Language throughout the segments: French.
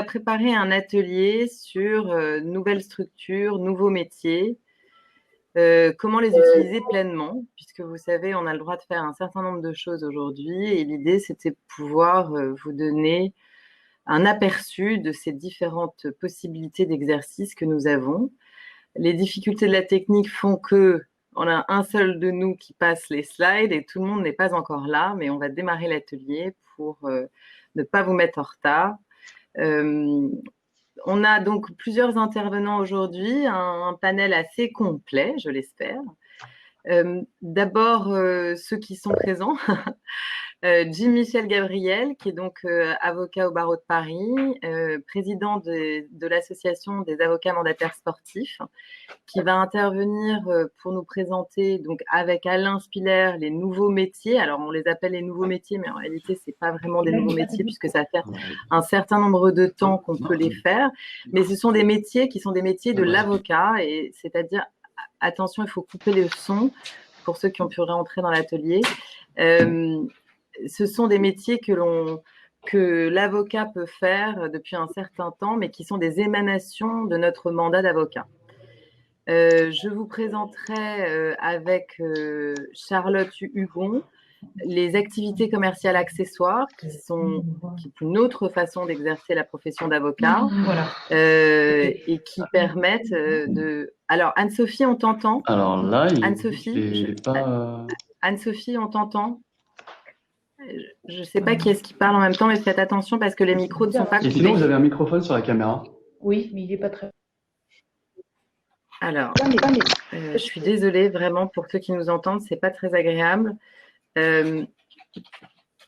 préparé un atelier sur nouvelles structures, nouveaux métiers, comment les utiliser pleinement, puisque vous savez, on a le droit de faire un certain nombre de choses aujourd'hui, et l'idée, c'était de pouvoir vous donner un aperçu de ces différentes possibilités d'exercice que nous avons. Les difficultés de la technique font que on a un seul de nous qui passe les slides et tout le monde n'est pas encore là, mais on va démarrer l'atelier pour ne pas vous mettre en retard. On a donc plusieurs intervenants aujourd'hui, un panel assez complet, je l'espère. D'abord, ceux qui sont présents. Jim Michel Gabriel, qui est donc avocat au barreau de Paris, président de l'association des avocats mandataires sportifs, qui va intervenir pour nous présenter, donc avec Alain Spiller, les nouveaux métiers. Alors, on les appelle les nouveaux métiers, mais en réalité, ce n'est pas vraiment des nouveaux métiers, puisque ça fait un certain nombre de temps qu'on peut les faire. Mais ce sont des métiers qui sont des métiers de l'avocat, et c'est-à-dire, attention, il faut couper le son pour ceux qui ont pu rentrer dans l'atelier. Ce sont des métiers que l'avocat peut faire depuis un certain temps, mais qui sont des émanations de notre mandat d'avocat. Je vous présenterai avec Charlotte Hugon les activités commerciales accessoires, qui est une autre façon d'exercer la profession d'avocat, et qui permettent de... Alors, Anne-Sophie, on t'entend? Alors là, Anne-Sophie, Anne-Sophie, on t'entend? Je ne sais pas qui est-ce qui parle en même temps, mais faites attention parce que les micros ne sont pas coupés. Et sinon, vous avez un microphone sur la caméra? Oui, mais il n'est pas très... Alors, je suis désolée vraiment pour ceux qui nous entendent, ce n'est pas très agréable.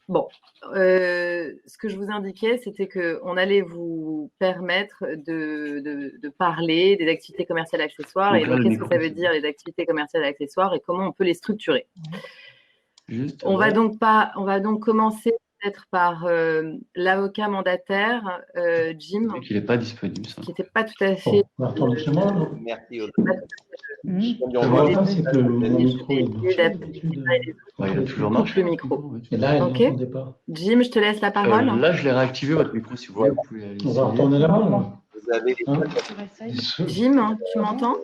Bon, ce que je vous indiquais, c'était qu'on allait vous permettre de parler des activités commerciales accessoires. Donc, et donc, qu'est-ce que ça veut dire les activités commerciales accessoires et comment on peut les structurer. On va donc commencer peut-être par l'avocat mandataire, Jim. Qui n'est pas disponible. Ça. Qui n'était pas tout à fait. Merci Audrey. C'est que mon micro il a toujours marché. Le micro. Et là, elle okay. n'entendait pas. Jim, je te laisse la parole. Là, je l'ai réactivé votre micro si vous voulez. Vous pouvez on va retourner la main. Jim, tu m'entends?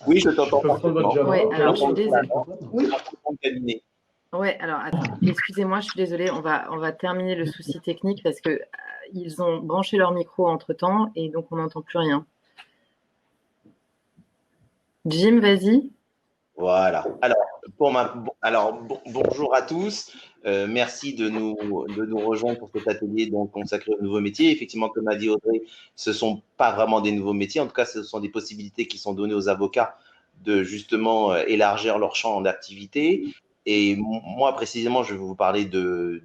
Oui, je t'entends parfaitement. Oui, alors je suis désolée. Oui. Ouais, alors attends, excusez-moi, je suis désolée, on va terminer le souci technique parce que ils ont branché leur micro entre-temps et donc on n'entend plus rien. Jim, vas-y. Voilà. Alors, bonjour à tous. Merci de nous rejoindre pour cet atelier donc consacré aux nouveaux métiers. Effectivement, comme a dit Audrey, ce ne sont pas vraiment des nouveaux métiers. En tout cas, ce sont des possibilités qui sont données aux avocats de justement élargir leur champ d'activité. Et moi, précisément, je vais vous parler de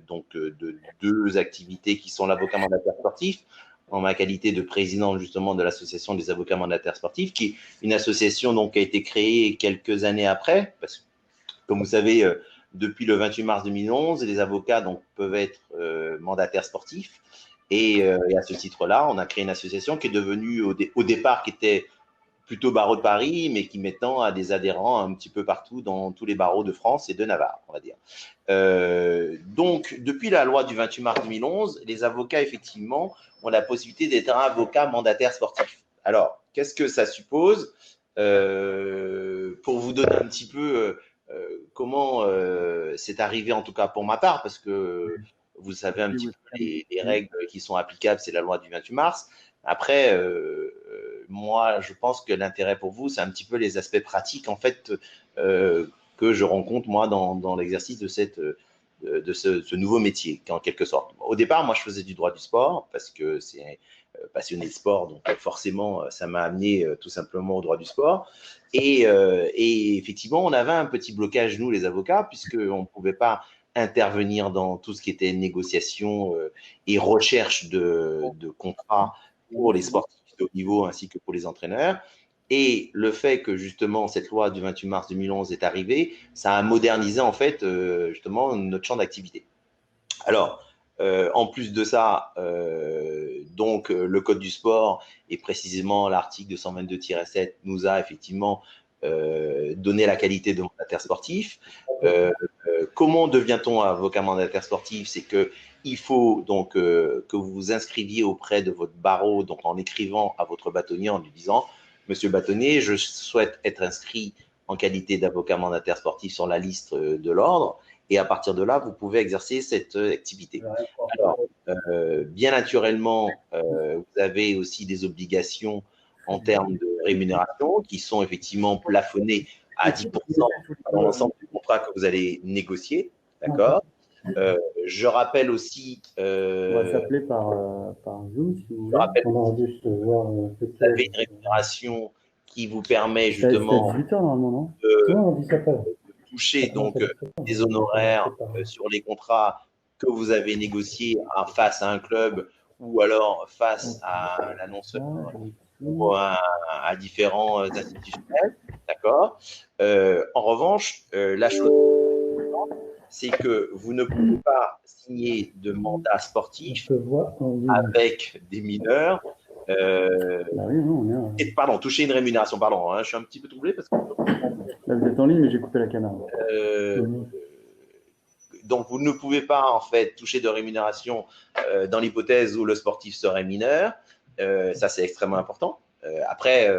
deux activités qui sont l'avocat mandataire sportif, en ma qualité de président justement de l'association des avocats mandataires sportifs, qui est une association donc qui a été créée quelques années après, parce que comme vous savez, depuis le 28 mars 2011, les avocats donc peuvent être mandataires sportifs. Et à ce titre-là, on a créé une association qui est devenue au départ qui était plutôt barreau de Paris, mais qui maintenant a des adhérents un petit peu partout dans tous les barreaux de France et de Navarre, on va dire. Donc, depuis la loi du 28 mars 2011, les avocats, effectivement, ont la possibilité d'être un avocat mandataire sportif. Alors, qu'est-ce que ça suppose? Pour vous donner un petit peu comment c'est arrivé, en tout cas pour ma part, parce que vous savez un petit peu les règles qui sont applicables, c'est la loi du 28 mars. Après, moi, je pense que l'intérêt pour vous, c'est un petit peu les aspects pratiques, en fait, que je rencontre, moi, dans l'exercice de ce nouveau métier, en quelque sorte. Au départ, moi, je faisais du droit du sport, parce que c'est passionné de sport, donc forcément, ça m'a amené tout simplement au droit du sport. Et effectivement, on avait un petit blocage, nous, les avocats, puisqu'on ne pouvait pas intervenir dans tout ce qui était négociation et recherche de contrats pour les sportifs de haut niveau ainsi que pour les entraîneurs. Et le fait que justement cette loi du 28 mars 2011 est arrivée, ça a modernisé en fait justement notre champ d'activité. Alors, en plus de ça, donc le code du sport et précisément l'article 222-7 nous a effectivement donné la qualité de mandataire sportif. Comment devient-on avocat mandataire sportif? C'est que il faut donc que vous vous inscriviez auprès de votre barreau, donc en écrivant à votre bâtonnier en lui disant, Monsieur Bâtonnier, je souhaite être inscrit en qualité d'avocat mandataire sportif sur la liste de l'ordre. Et à partir de là, vous pouvez exercer cette activité. Alors, bien naturellement, vous avez aussi des obligations en termes de rémunération qui sont effectivement plafonnées à 10% dans l'ensemble du contrat que vous allez négocier. D'accord. Je rappelle aussi. On va s'appeler par Zoom si vous voulez. rappelle On aura dû se voir vous avez une rémunération qui vous permet C'était à justement 18h normalement, non? de Non, on dit ça pas. toucher donc des honoraires sur les contrats que vous avez négociés face à un club ou alors face à l'annonceur ou à différents institutionnels. D'accord. En revanche, la chose c'est que vous ne pouvez pas signer de mandat sportif avec des mineurs. Pardon, toucher une rémunération, pardon, hein, je suis un petit peu troublé parce que. Là, vous êtes en ligne, mais j'ai coupé la caméra. Donc, vous ne pouvez pas, en fait, toucher de rémunération dans l'hypothèse où le sportif serait mineur. Ça, c'est extrêmement important. Après,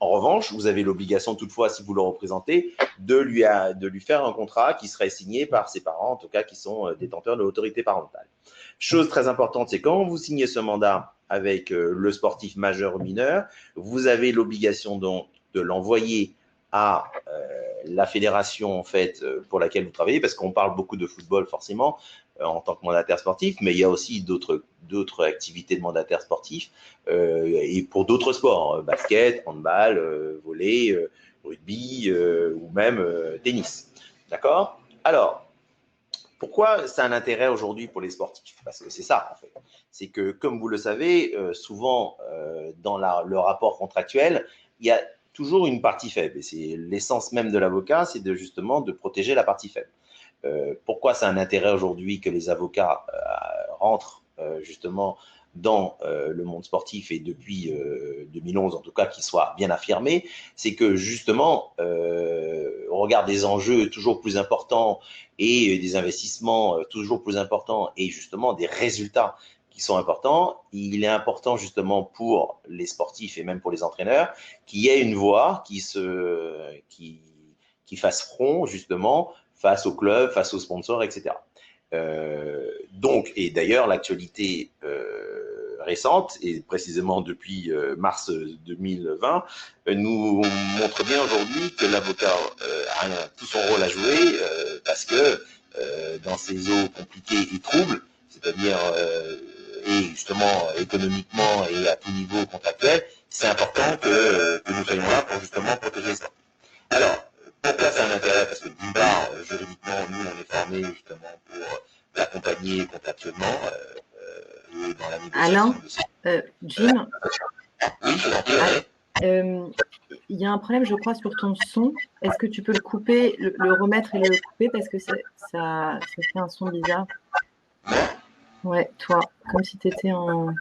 en revanche, vous avez l'obligation, toutefois, si vous le représentez, de lui faire un contrat qui serait signé par ses parents, en tout cas, qui sont détenteurs de l'autorité parentale. Chose très importante, c'est quand vous signez ce mandat avec le sportif majeur ou mineur, vous avez l'obligation donc de l'envoyer à la fédération en fait pour laquelle vous travaillez, parce qu'on parle beaucoup de football forcément en tant que mandataire sportif, mais il y a aussi d'autres activités de mandataire sportif et pour d'autres sports, basket, handball, volley, rugby ou même tennis. D'accord? Alors, pourquoi ça a un intérêt aujourd'hui pour les sportifs? Parce que c'est ça, en fait. C'est que, comme vous le savez, souvent, dans le rapport contractuel, il y a toujours une partie faible. Et c'est l'essence même de l'avocat, c'est justement de protéger la partie faible. Pourquoi ça a un intérêt aujourd'hui que les avocats rentrent justement dans le monde sportif et depuis 2011 en tout cas, qu'ils soient bien affirmés, c'est que justement, on regarde des enjeux toujours plus importants et des investissements toujours plus importants et justement des résultats qui sont importants. Il est important justement pour les sportifs et même pour les entraîneurs qu'il y ait une voix qui fasse front justement face au club, face aux sponsors, etc. Donc, et d'ailleurs, l'actualité récente, et précisément depuis mars 2020, nous montre bien aujourd'hui que l'avocat a tout son rôle à jouer parce que dans ces eaux compliquées et troubles, c'est-à-dire et justement économiquement et à tout niveau contractuel, c'est important que nous soyons là pour justement protéger ça. Alors, pourquoi c'est un intérêt? Parce que d'une part, juridiquement, nous, on est formés justement pour l'accompagner contractuellement et dans la négociation. Alain, Jim, il y a un problème, je crois, sur ton son. Est-ce que tu peux le couper, le remettre et le couper parce que ça fait un son bizarre. Ouais, toi, comme si tu étais en… Oh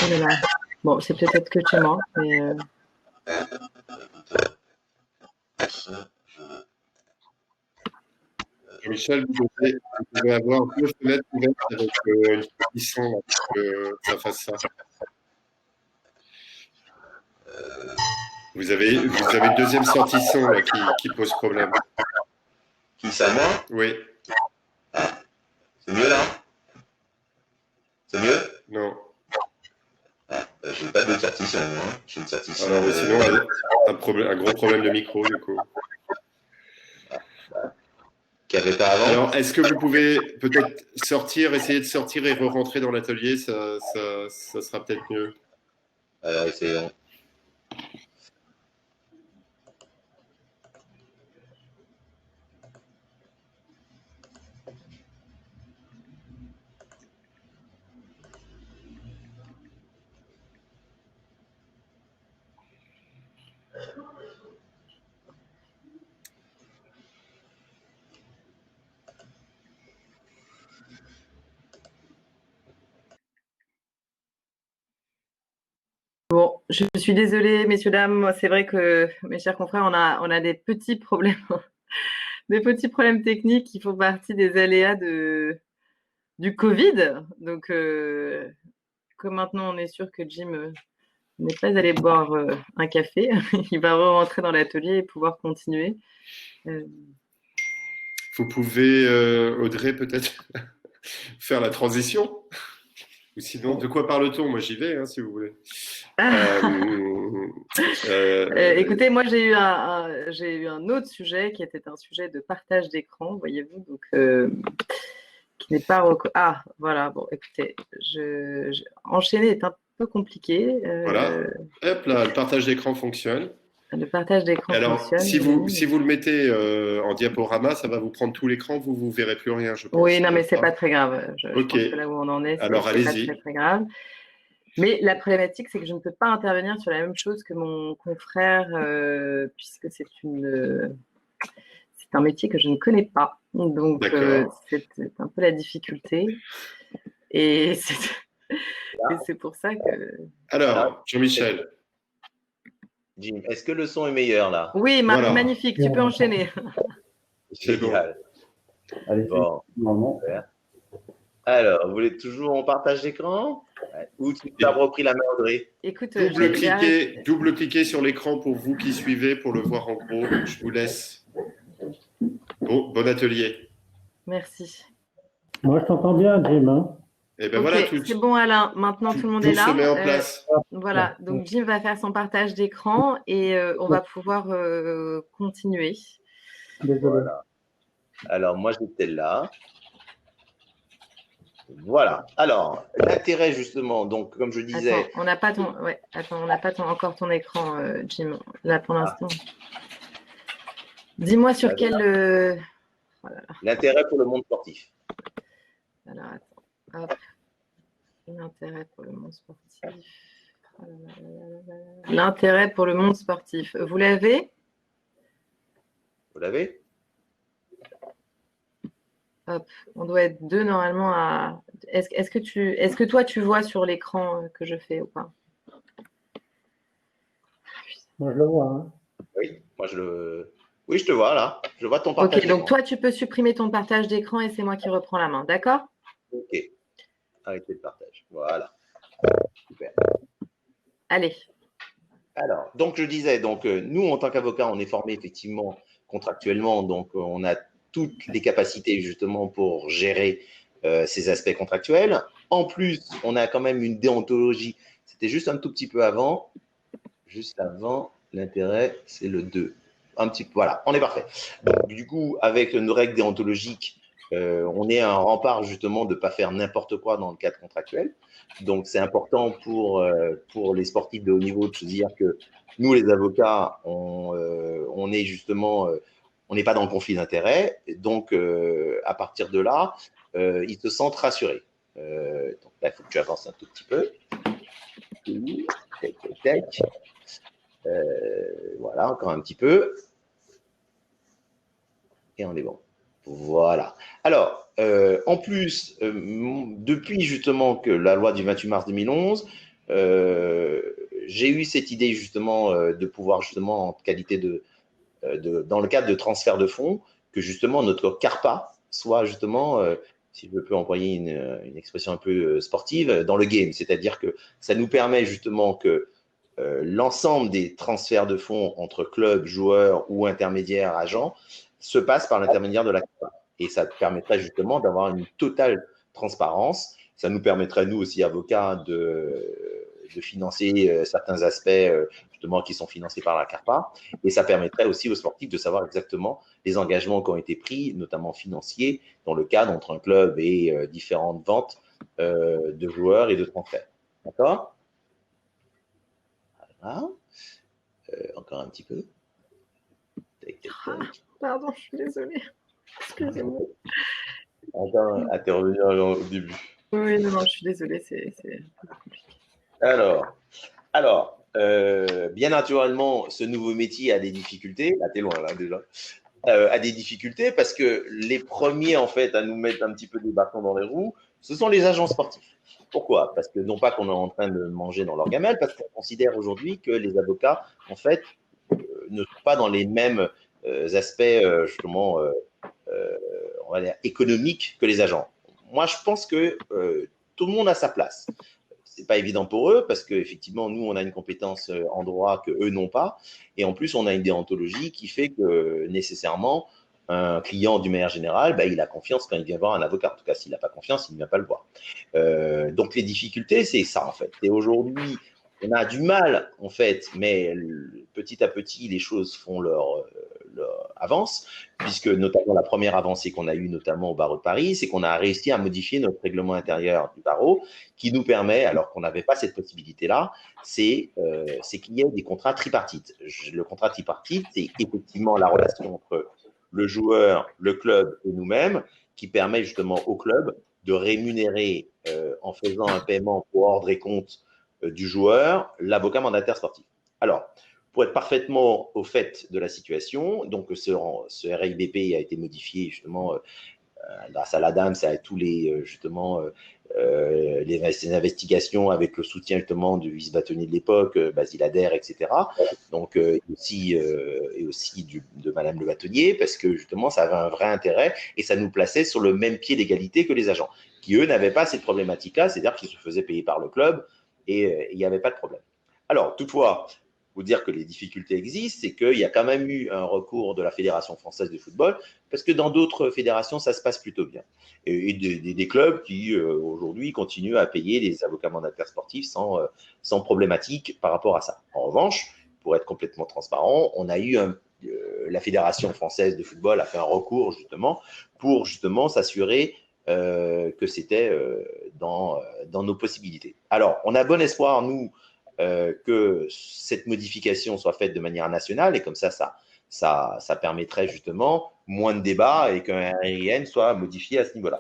là là. Bon, c'est peut-être que chez moi, mais… Michel, vous devez avoir deux fenêtres ouvertes avec une sortie son pour que ça fasse ça. Vous avez une deuxième sortie son là, qui pose problème. Qui, ça, moi? Oui. C'est mieux là? C'est mieux? Non. J'ai pas de sortie son, hein. J'ai une sortie son. Alors, sinon, un gros problème de micro, du coup. Qu'il n'y avait pas avant. Alors, est-ce que vous pouvez peut-être essayer de sortir et re-rentrer dans l'atelier, ça sera peut-être mieux. Alors, essayons. Bon, je suis désolée, messieurs, dames. C'est vrai que, mes chers confrères, on a des petits problèmes, des petits problèmes techniques qui font partie des aléas du Covid. Donc, comme maintenant on est sûr que Jim n'est pas allé boire un café, il va rentrer dans l'atelier et pouvoir continuer. Vous pouvez, Audrey, peut-être faire la transition? Ou sinon, de quoi parle-t-on? Moi, j'y vais, hein, si vous voulez. Écoutez, moi j'ai eu un autre sujet qui était un sujet de partage d'écran, voyez-vous, donc qui n'est pas ah voilà, bon écoutez, enchaîner est un peu compliqué. Voilà, hop là, le partage d'écran fonctionne. Le partage d'écran fonctionne. Si vous le mettez en diaporama, ça va vous prendre tout l'écran, vous ne verrez plus rien, je pense. Oui, non, mais c'est pas très grave. Je Ok. pense que là où on en est, alors c'est pas très, très grave. Mais la problématique, c'est que je ne peux pas intervenir sur la même chose que mon confrère, puisque c'est un métier que je ne connais pas. Donc, c'est un peu la difficulté. Et c'est pour ça que… Alors, Jean-Michel. Jim, est-ce que le son est meilleur là? Oui, voilà. Magnifique, tu peux enchaîner. C'est génial. Allez, bon. Alors, vous voulez toujours en partage d'écran? Ou tu as repris la main, Audrey? Écoute, double-cliquez sur l'écran pour vous qui suivez, pour le voir en gros. Je vous laisse. Bon atelier. Merci. Moi, je t'entends bien, Jim. Hein. Et ben voilà, c'est bon, Alain. Maintenant, tout le monde est là. Tout se met en place. Voilà. Donc, Jim va faire son partage d'écran et on va pouvoir continuer. Désolé. Voilà. Alors, moi, j'étais là. Voilà. Alors, l'intérêt, justement, donc, comme je disais… Attends, on n'a pas encore ton écran, Jim, là, pour l'instant. Dis-moi sur quel… Voilà. L'intérêt pour le monde sportif. Alors, attends. Hop. L'intérêt pour le monde sportif. L'intérêt pour le monde sportif. Vous l'avez? Vous l'avez? Hop. On doit être deux normalement à… Est-ce que toi, tu vois sur l'écran que je fais ou pas? Moi, je le vois. Hein. Oui, oui, je te vois là. Je vois ton partage d'écran. Donc toi, tu peux supprimer ton partage d'écran et c'est moi qui reprends la main, d'accord? Ok. Arrêtez le partage. Voilà. Super. Allez. Alors, donc je disais, donc nous en tant qu'avocats, on est formés effectivement contractuellement, donc on a toutes les capacités justement pour gérer ces aspects contractuels. En plus, on a quand même une déontologie. C'était juste un tout petit peu avant. Juste avant, l'intérêt, c'est le 2. Un petit peu, voilà, on est parfait. Donc, du coup, avec nos règles déontologiques, on est un rempart justement de ne pas faire n'importe quoi dans le cadre contractuel. Donc, c'est important pour les sportifs de haut niveau de se dire que nous, les avocats, on est justement, on n'est pas dans le conflit d'intérêts. Donc, à partir de là, ils se sentent rassurés. Donc là, il faut que tu avances un tout petit peu. Tac, tac, tac. Voilà, encore un petit peu. Et on est bon. Voilà. Alors, en plus, depuis justement que la loi du 28 mars 2011, j'ai eu cette idée justement de pouvoir justement en qualité dans le cadre de transfert de fonds, que justement notre CARPA soit justement, si je peux employer une expression un peu sportive, dans le game. C'est-à-dire que ça nous permet justement que l'ensemble des transferts de fonds entre clubs, joueurs ou intermédiaires, agents, se passe par l'intermédiaire de la CARPA. Et ça permettrait justement d'avoir une totale transparence. Ça nous permettrait, nous aussi, avocats, de financer certains aspects justement qui sont financés par la CARPA. Et ça permettrait aussi aux sportifs de savoir exactement les engagements qui ont été pris, notamment financiers, dans le cadre entre un club et différentes ventes de joueurs et de transferts. D'accord ? Voilà. Encore un petit peu. Tac, tac, tac. Pardon, je suis désolée. Excusez-moi. Attends, à te revenir au début. Oui, non, je suis désolée, c'est un peu compliqué. Alors, bien naturellement, ce nouveau métier a des difficultés. Là, t'es loin, là, déjà. A des difficultés parce que les premiers, en fait, à nous mettre un petit peu des bâtons dans les roues, Ce sont les agents sportifs. Pourquoi? Parce que non pas qu'on est en train de manger dans leur gamelle, parce qu'on considère aujourd'hui que les avocats, en fait, ne sont pas dans les mêmes aspects, justement, on va dire, économiques que les agents. Moi, je pense que tout le monde a sa place. C'est pas évident pour eux parce qu'effectivement, nous, on a une compétence en droit que eux n'ont pas. Et en plus, on a une déontologie qui fait que nécessairement, un client, d'une manière générale, bah, il a confiance quand il vient voir un avocat. En tout cas, s'il n'a pas confiance, il ne vient pas le voir. Donc, les difficultés, c'est ça, en fait. Et aujourd'hui, on a du mal, en fait, mais petit à petit, les choses font leur avance, puisque notamment la première avancée qu'on a eue, notamment au barreau de Paris, c'est qu'on a réussi à modifier notre règlement intérieur du barreau, qui nous permet, alors qu'on n'avait pas cette possibilité-là, c'est qu'il y ait des contrats tripartites. Le contrat tripartite, c'est effectivement la relation entre le joueur, le club et nous-mêmes, qui permet justement au club de rémunérer en faisant un paiement pour ordre et compte du joueur, l'avocat mandataire sportif. Alors, pour être parfaitement au fait de la situation, donc ce RIBP a été modifié justement grâce à l'ADAMS, à tous les justement les investigations avec le soutien justement du vice-bâtonnier de l'époque, Basile Adair, etc. Donc et aussi de Madame le bâtonnier, parce que justement ça avait un vrai intérêt et ça nous plaçait sur le même pied d'égalité que les agents, qui eux n'avaient pas cette problématique-là, c'est-à-dire qu'ils se faisaient payer par le club et il n'y avait pas de problème. Alors toutefois, vous dire que les difficultés existent, c'est qu'il y a quand même eu un recours de la Fédération française de football, parce que dans d'autres fédérations, ça se passe plutôt bien. Et des clubs qui, aujourd'hui, continuent à payer les avocats mandataires sportifs sans problématique par rapport à ça. En revanche, pour être complètement transparent, on a eu la Fédération française de football a fait un recours, justement, pour justement s'assurer que c'était dans nos possibilités. Alors, on a bon espoir, nous, que cette modification soit faite de manière nationale et comme ça permettrait justement moins de débats et qu'un RIN soit modifié à ce niveau-là.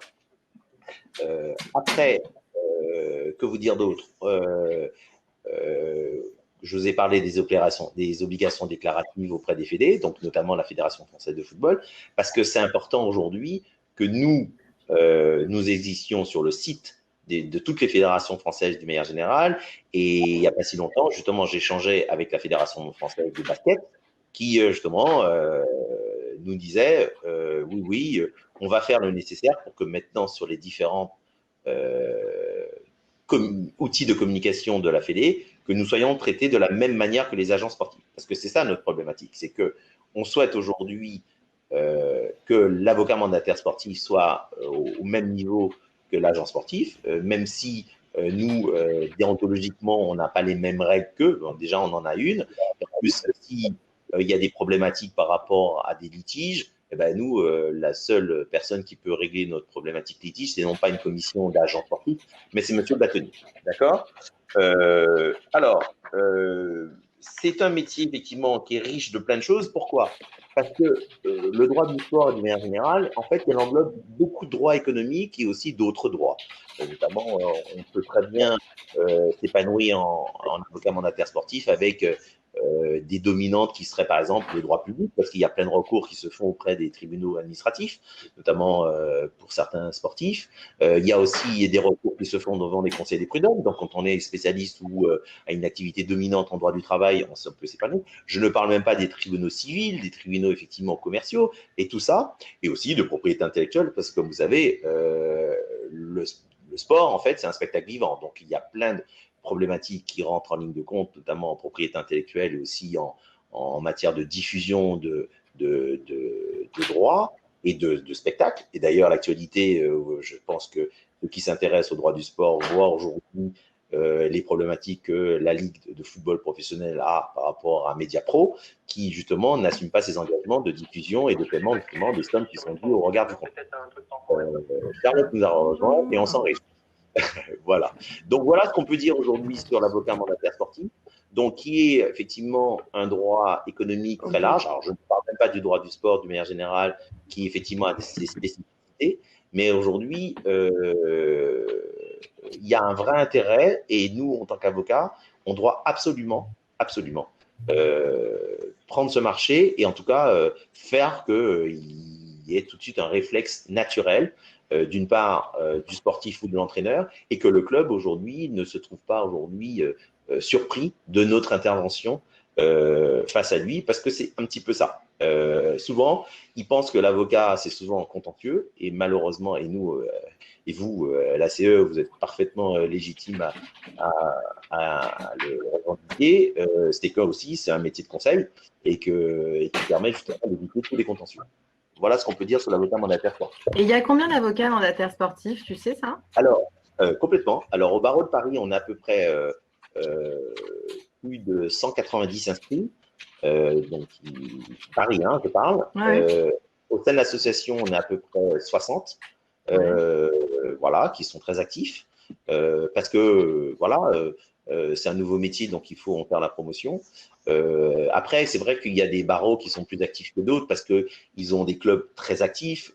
Après, que vous dire d'autre? Je vous ai parlé des obligations déclaratives auprès des fédés, donc notamment la Fédération française de football, parce que c'est important aujourd'hui que nous existions sur le site de toutes les fédérations françaises d'une manière générale. Et il n'y a pas si longtemps, justement, j'échangeais avec la Fédération française de basket qui, justement, nous disait oui, on va faire le nécessaire pour que maintenant, sur les différents outils de communication de la Fédé, que nous soyons traités de la même manière que les agents sportifs. Parce que c'est ça notre problématique, c'est qu'on souhaite aujourd'hui que l'avocat mandataire sportif soit au même niveau que l'agent sportif, même si nous, déontologiquement, on n'a pas les mêmes règles qu'eux. Bon, déjà, on en a une. En plus, si il y a des problématiques par rapport à des litiges, eh ben, nous, la seule personne qui peut régler notre problématique litige, c'est non pas une commission d'agents sportifs, mais c'est monsieur le bâtonnier. D'accord? Alors, c'est un métier, effectivement, qui est riche de plein de choses. Pourquoi? Parce que le droit du sport, d'une manière générale, en fait, il englobe beaucoup de droits économiques et aussi d'autres droits. Notamment, on peut très bien s'épanouir en avocat mandataire sportif avec des dominantes qui seraient, par exemple, les droits publics, parce qu'il y a plein de recours qui se font auprès des tribunaux administratifs, notamment pour certains sportifs. Il y a aussi des recours qui se font devant les conseils des prud'hommes. Donc, quand on est spécialiste ou a une activité dominante en droit du travail, on peut s'épanouir. Je ne parle même pas des tribunaux civils, des tribunaux effectivement commerciaux et tout ça, et aussi de propriété intellectuelle, parce que comme vous savez, le sport, en fait, c'est un spectacle vivant. Donc, il y a plein de problématiques qui rentrent en ligne de compte, notamment en propriété intellectuelle et aussi en matière de diffusion de droits et de spectacles. Et d'ailleurs, l'actualité, je pense que ceux qui s'intéressent au droit du sport voient aujourd'hui les problématiques que la Ligue de football professionnel a par rapport à Mediapro, qui justement n'assume pas ses engagements de diffusion et de paiement justement des sommes qui sont dues au regard du compte. Charlotte nous a rejoint et on s'en réjouit. Voilà. Donc, voilà ce qu'on peut dire aujourd'hui sur l'avocat mandataire sportif, donc qui est effectivement un droit économique très large. Alors, je ne parle même pas du droit du sport d'une manière générale, qui effectivement a des spécificités, mais aujourd'hui, il y a un vrai intérêt et nous, en tant qu'avocats, on doit absolument prendre ce marché et en tout cas faire qu'il y ait tout de suite un réflexe naturel d'une part du sportif ou de l'entraîneur, et que le club aujourd'hui ne se trouve pas aujourd'hui surpris de notre intervention face à lui, parce que c'est un petit peu ça. Souvent, ils pensent que l'avocat, c'est souvent contentieux, et malheureusement, et nous, et vous, la CE, vous êtes parfaitement légitime à le revendiquer. C'est que aussi, c'est un métier de conseil, et qui permet justement d'éviter tous les contentieux. Voilà ce qu'on peut dire sur l'avocat mandataire sportif. Et il y a combien d'avocats mandataires sportifs, tu sais ça? Alors, complètement. Alors, au barreau de Paris, on a à peu près plus de 190 inscrits. Donc, Paris, hein, je parle. Ouais. Au sein de l'association, on a à peu près 60, voilà, qui sont très actifs. Parce que, voilà, c'est un nouveau métier, donc il faut en faire la promotion. Après, c'est vrai qu'il y a des barreaux qui sont plus actifs que d'autres parce qu'ils ont des clubs très actifs.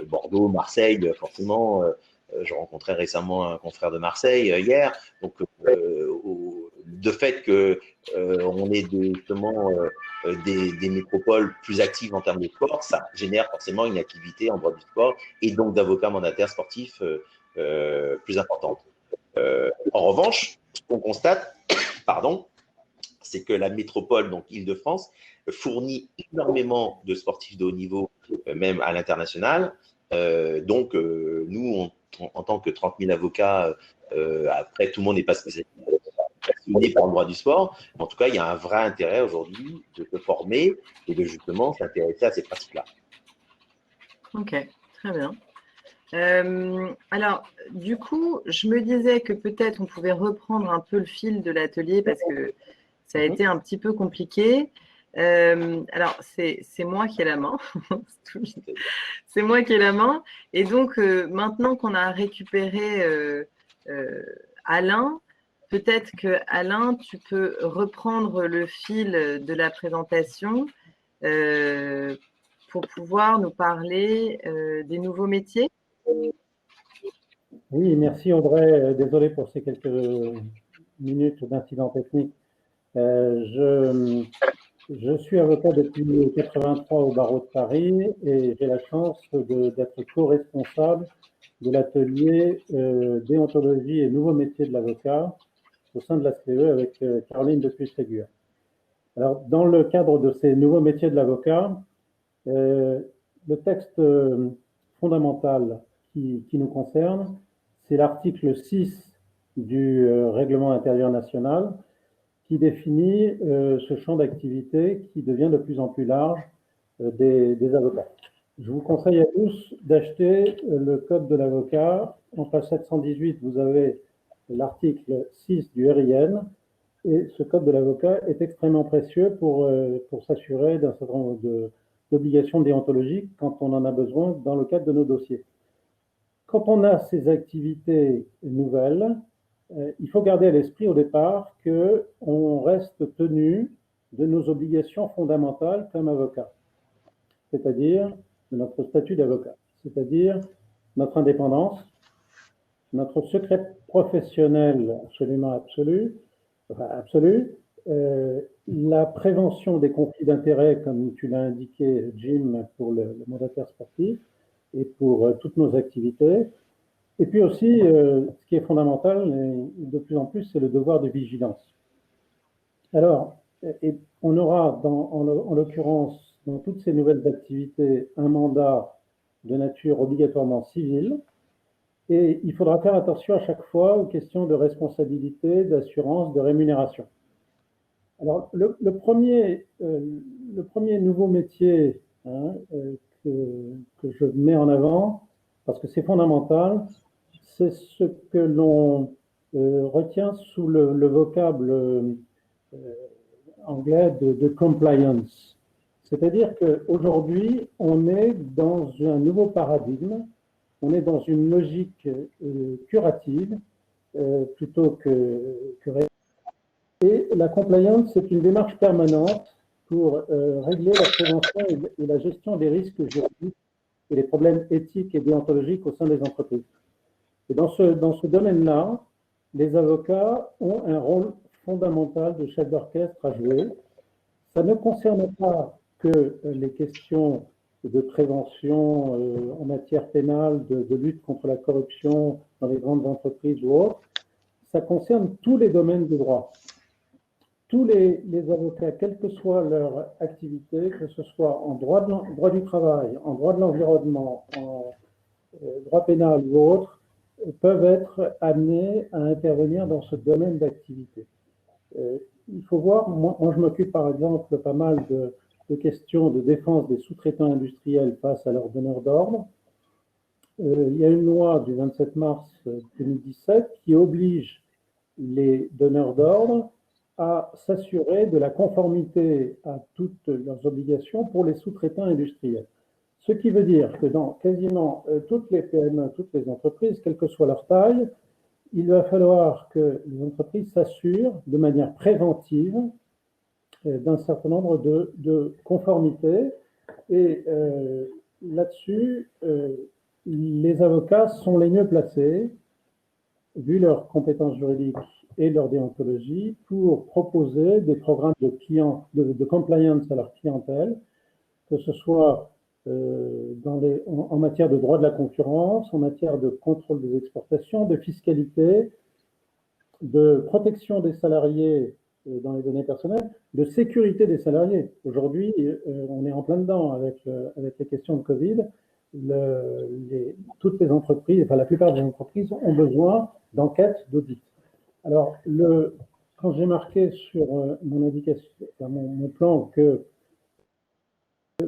Bordeaux, Marseille, forcément. Je rencontrais récemment un confrère de Marseille hier. Donc, de fait qu'on ait justement des métropoles plus actives en termes de sport, ça génère forcément une activité en droit du sport et donc d'avocats mandataires sportifs plus importante. En revanche, ce qu'on constate, pardon, c'est que la métropole, donc Île-de-France, fournit énormément de sportifs de haut niveau, même à l'international. Donc, nous, en tant que 30 000 avocats, après, tout le monde n'est pas passionné par le droit du sport. Mais en tout cas, il y a un vrai intérêt aujourd'hui de se former et de justement s'intéresser à ces pratiques-là. Ok, très bien. Alors, du coup, je me disais que peut-être on pouvait reprendre un peu le fil de l'atelier parce que ça a été un petit peu compliqué. Alors, c'est moi qui ai la main. C'est moi qui ai la main. Et donc, maintenant qu'on a récupéré Alain, peut-être que Alain, tu peux reprendre le fil de la présentation pour pouvoir nous parler des nouveaux métiers. Oui, merci Audrey. Désolé pour ces quelques minutes d'incident technique. Je suis avocat depuis 1983 au barreau de Paris et j'ai la chance d'être co-responsable de l'atelier déontologie et nouveaux métiers de l'avocat au sein de la CE avec Caroline Depuy-Ségur. Alors, dans le cadre de ces nouveaux métiers de l'avocat, le texte fondamental qui nous concerne, c'est l'article 6 du règlement intérieur national qui définit ce champ d'activité qui devient de plus en plus large des avocats. Je vous conseille à tous d'acheter le code de l'avocat. En page 718, vous avez l'article 6 du RIN et ce code de l'avocat est extrêmement précieux pour s'assurer d'un certain nombre d'obligations déontologiques quand on en a besoin dans le cadre de nos dossiers. Quand on a ces activités nouvelles, il faut garder à l'esprit au départ qu'on reste tenu de nos obligations fondamentales comme avocat, c'est-à-dire de notre statut d'avocat, c'est-à-dire notre indépendance, notre secret professionnel absolument absolu, la prévention des conflits d'intérêts, comme tu l'as indiqué, Jim, pour le mandataire sportif et pour toutes nos activités. Et puis aussi, ce qui est fondamental, et de plus en plus, c'est le devoir de vigilance. Alors, on aura, en l'occurrence, dans toutes ces nouvelles activités, un mandat de nature obligatoirement civile, et il faudra faire attention à chaque fois aux questions de responsabilité, d'assurance, de rémunération. Alors, le premier nouveau métier que je mets en avant, parce que c'est fondamental, c'est ce que l'on retient sous le vocable anglais de compliance. C'est-à-dire qu'aujourd'hui, on est dans un nouveau paradigme, on est dans une logique curative plutôt que et la compliance, c'est une démarche permanente pour régler la prévention et la gestion des risques juridiques et les problèmes éthiques et déontologiques au sein des entreprises. Et dans ce domaine-là, les avocats ont un rôle fondamental de chef d'orchestre à jouer. Ça ne concerne pas que les questions de prévention en matière pénale, de lutte contre la corruption dans les grandes entreprises ou autres, ça concerne tous les domaines du droit. Tous les avocats, quelle que soit leur activité, que ce soit en droit du travail, en droit de l'environnement, en droit pénal ou autre, peuvent être amenés à intervenir dans ce domaine d'activité. Il faut voir, moi je m'occupe par exemple pas mal de questions de défense des sous-traitants industriels face à leurs donneurs d'ordre. Il y a une loi du 27 mars 2017 qui oblige les donneurs d'ordre à s'assurer de la conformité à toutes leurs obligations pour les sous-traitants industriels. Ce qui veut dire que dans quasiment toutes les PME, toutes les entreprises, quelle que soit leur taille, il va falloir que les entreprises s'assurent de manière préventive d'un certain nombre de conformités. Et là-dessus, les avocats sont les mieux placés, vu leurs compétences juridiques et leur déontologie, pour proposer des programmes de compliance à leur clientèle, que ce soit en matière de droit de la concurrence, en matière de contrôle des exportations, de fiscalité, de protection des salariés dans les données personnelles, de sécurité des salariés. Aujourd'hui, on est en plein dedans avec les questions de Covid. Toutes les entreprises, enfin la plupart des entreprises ont besoin d'enquêtes, d'audits. Alors, quand j'ai marqué sur mon indication, mon plan que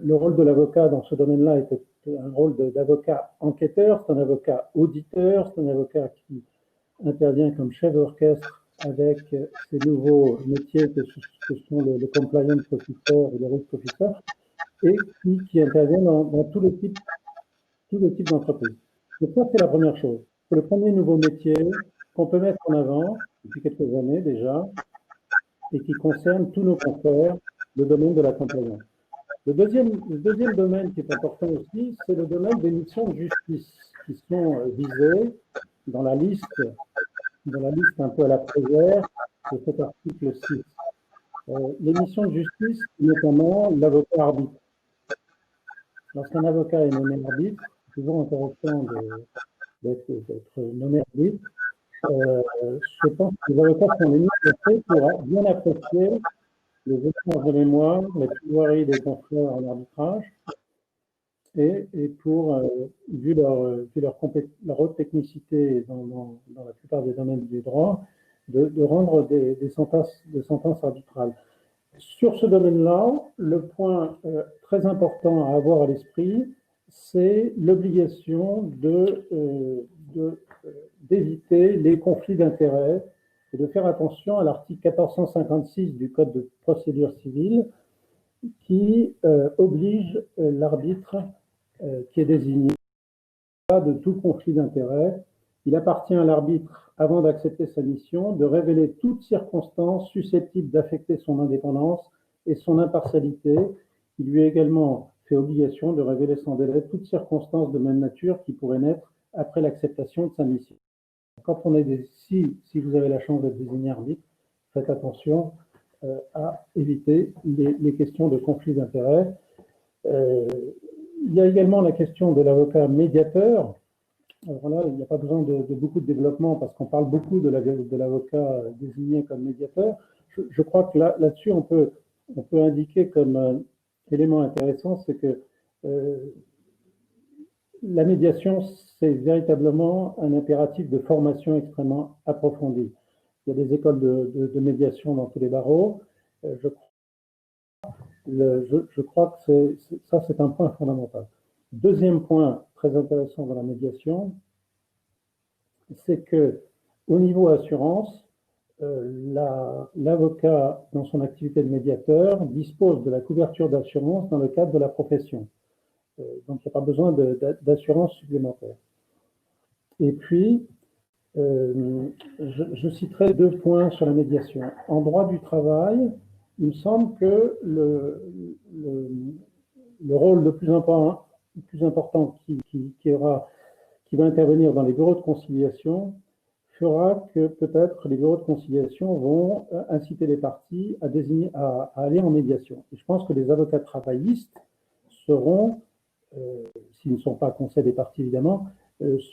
le rôle de l'avocat dans ce domaine-là était un rôle d'avocat enquêteur, c'est un avocat auditeur, c'est un avocat qui intervient comme chef d'orchestre avec ces nouveaux métiers que sont le compliance officer et le risk officer, et qui intervient dans tous les types d'entreprises. Donc ça, c'est la première chose. C'est le premier nouveau métier qu'on peut mettre en avant depuis quelques années déjà, et qui concerne tous nos confrères, le domaine de la compliance. Le deuxième domaine qui est important aussi, c'est le domaine des missions de justice qui sont visées dans la liste un peu à la Prévert de cet article 6. Les missions de justice, notamment l'avocat arbitre. Lorsqu'un avocat est nommé arbitre, c'est toujours intéressant d'être nommé arbitre. Je pense que les avocats sont les mieux placés pour bien apprécier les échanges de mémoire, les plaidoiries des confrères en arbitrage, et pour, vu leur haute technicité dans la plupart des domaines du droit, de rendre des sentences arbitrales. Sur ce domaine-là, le point très important à avoir à l'esprit, c'est l'obligation d'éviter les conflits d'intérêts et de faire attention à l'article 1456 du Code de procédure civile qui oblige l'arbitre qui est désigné de tout conflit d'intérêts. Il appartient à l'arbitre, avant d'accepter sa mission, de révéler toute circonstance susceptible d'affecter son indépendance et son impartialité. Il lui est également fait obligation de révéler sans délai toute circonstance de même nature qui pourrait naître après l'acceptation de sa mission. Quand on est si vous avez la chance d'être désigné arbitre, faites attention à éviter les questions de conflit d'intérêts. Il y a également la question de l'avocat médiateur. Alors là, il n'y a pas besoin de beaucoup de développement parce qu'on parle beaucoup de l'avocat désigné comme médiateur. Je crois que là-dessus, on peut indiquer comme élément intéressant, c'est que la médiation, c'est véritablement un impératif de formation extrêmement approfondie. Il y a des écoles de médiation dans tous les barreaux. Je crois que ça, c'est un point fondamental. Deuxième point très intéressant dans la médiation, c'est que au niveau assurance, l'avocat, dans son activité de médiateur, dispose de la couverture d'assurance dans le cadre de la profession. Donc, il n'y a pas besoin d'assurance supplémentaire. Et puis, je citerai 2 points sur la médiation. En droit du travail, il me semble que le rôle le plus important qui va intervenir dans les bureaux de conciliation fera que peut-être les bureaux de conciliation vont inciter les parties à aller en médiation. Et je pense que les avocats travaillistes seront s'ils ne sont pas conseils des parties évidemment,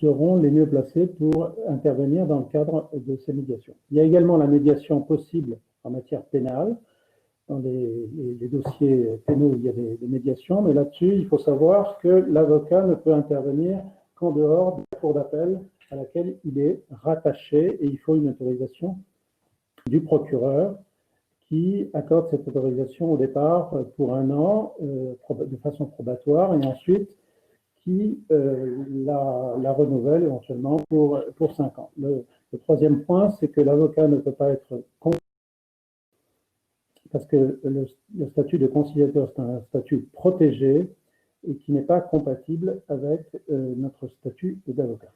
seront les mieux placés pour intervenir dans le cadre de ces médiations. Il y a également la médiation possible en matière pénale. Dans les dossiers pénaux, il y a des médiations, mais là-dessus, il faut savoir que l'avocat ne peut intervenir qu'en dehors de la cour d'appel à laquelle il est rattaché, et il faut une autorisation du procureur qui accorde cette autorisation au départ pour 1 an de façon probatoire, et ensuite qui la renouvelle éventuellement pour 5 ans. Le troisième point, c'est que l'avocat ne peut pas être parce que le statut de conciliateur, c'est un statut protégé et qui n'est pas compatible avec notre statut d'avocat.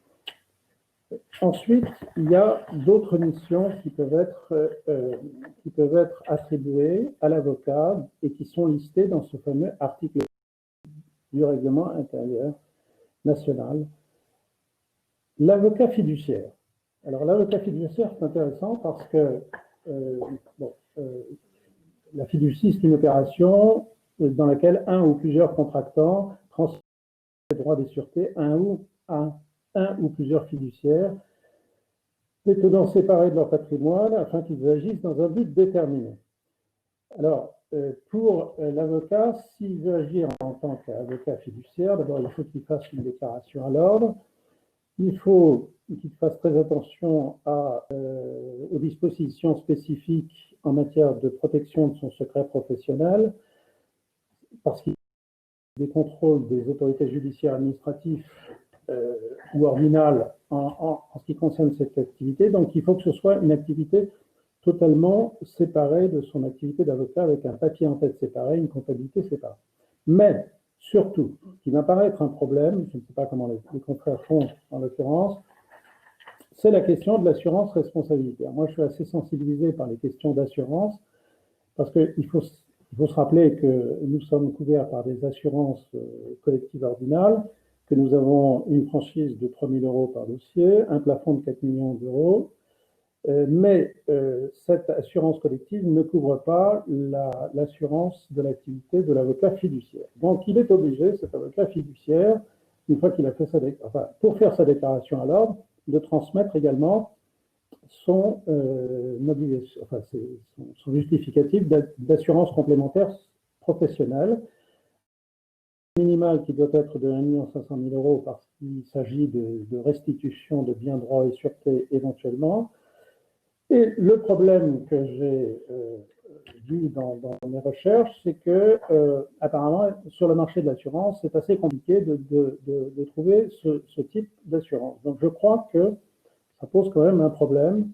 Ensuite, il y a d'autres missions qui peuvent être attribuées à l'avocat et qui sont listées dans ce fameux article du règlement intérieur national. L'avocat fiduciaire. Alors, l'avocat fiduciaire, c'est intéressant parce que la fiducie, c'est une opération dans laquelle un ou plusieurs contractants transfèrent les droits des sûretés à un ou plusieurs fiduciaires, les tenant séparés de leur patrimoine afin qu'ils agissent dans un but déterminé. Alors, pour l'avocat, s'il veut agir en tant qu'avocat fiduciaire, d'abord, il faut qu'il fasse une déclaration à l'ordre. Il faut qu'il fasse très attention aux dispositions spécifiques en matière de protection de son secret professionnel, parce qu'il y a des contrôles des autorités judiciaires administratives ou ordinales en ce qui concerne cette activité. Donc, il faut que ce soit une activité totalement séparée de son activité d'avocat, avec un papier en tête séparé, une comptabilité séparée. Mais, surtout, ce qui m'apparaît être un problème, je ne sais pas comment les confrères font en l'occurrence, c'est la question de l'assurance responsabilité. Moi, je suis assez sensibilisé par les questions d'assurance, parce qu'il faut se rappeler que nous sommes couverts par des assurances collectives ordinales, que nous avons une franchise de 3 000 € par dossier, un plafond de 4 millions d'euros, mais cette assurance collective ne couvre pas l'assurance de l'activité de l'avocat fiduciaire. Donc, il est obligé, cet avocat fiduciaire, une fois qu'il a fait pour faire sa déclaration à l'ordre, de transmettre également son justificatif d'assurance complémentaire professionnelle, minimale qui doit être de 1 500 000 € parce qu'il s'agit de restitution de biens, droits et sûreté éventuellement. Et le problème que j'ai vu dans mes recherches, c'est que apparemment, sur le marché de l'assurance, c'est assez compliqué de trouver ce type d'assurance. Donc, je crois que ça pose quand même un problème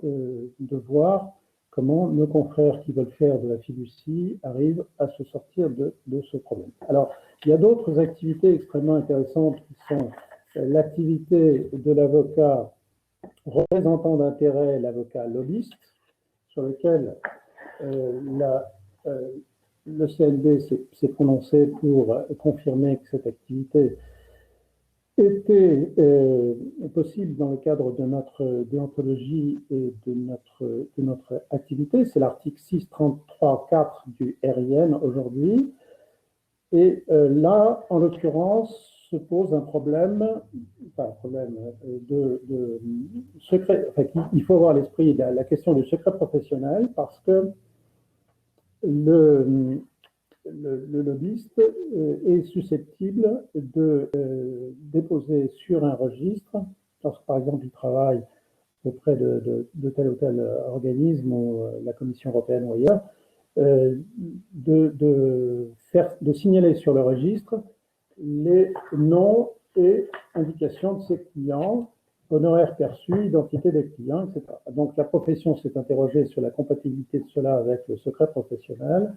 de voir comment nos confrères qui veulent faire de la fiducie arrivent à se sortir de ce problème. Alors, il y a d'autres activités extrêmement intéressantes qui sont l'activité de l'avocat représentant d'intérêt, l'avocat lobbyiste, sur lequel le CNB s'est prononcé pour confirmer que cette activité était possible dans le cadre de notre déontologie et de notre activité. C'est l'article 633.4 du RIN aujourd'hui. Et là, en l'occurrence, se pose un problème, de secret. Enfin, il faut avoir à l'esprit la question du secret professionnel, parce que le lobbyiste est susceptible de déposer sur un registre, lorsque par exemple il travaille auprès de tel ou tel organisme ou la Commission européenne ou ailleurs, de signaler sur le registre les noms et indications de ses clients, honoraires perçus, identité des clients, etc. Donc la profession s'est interrogée sur la compatibilité de cela avec le secret professionnel,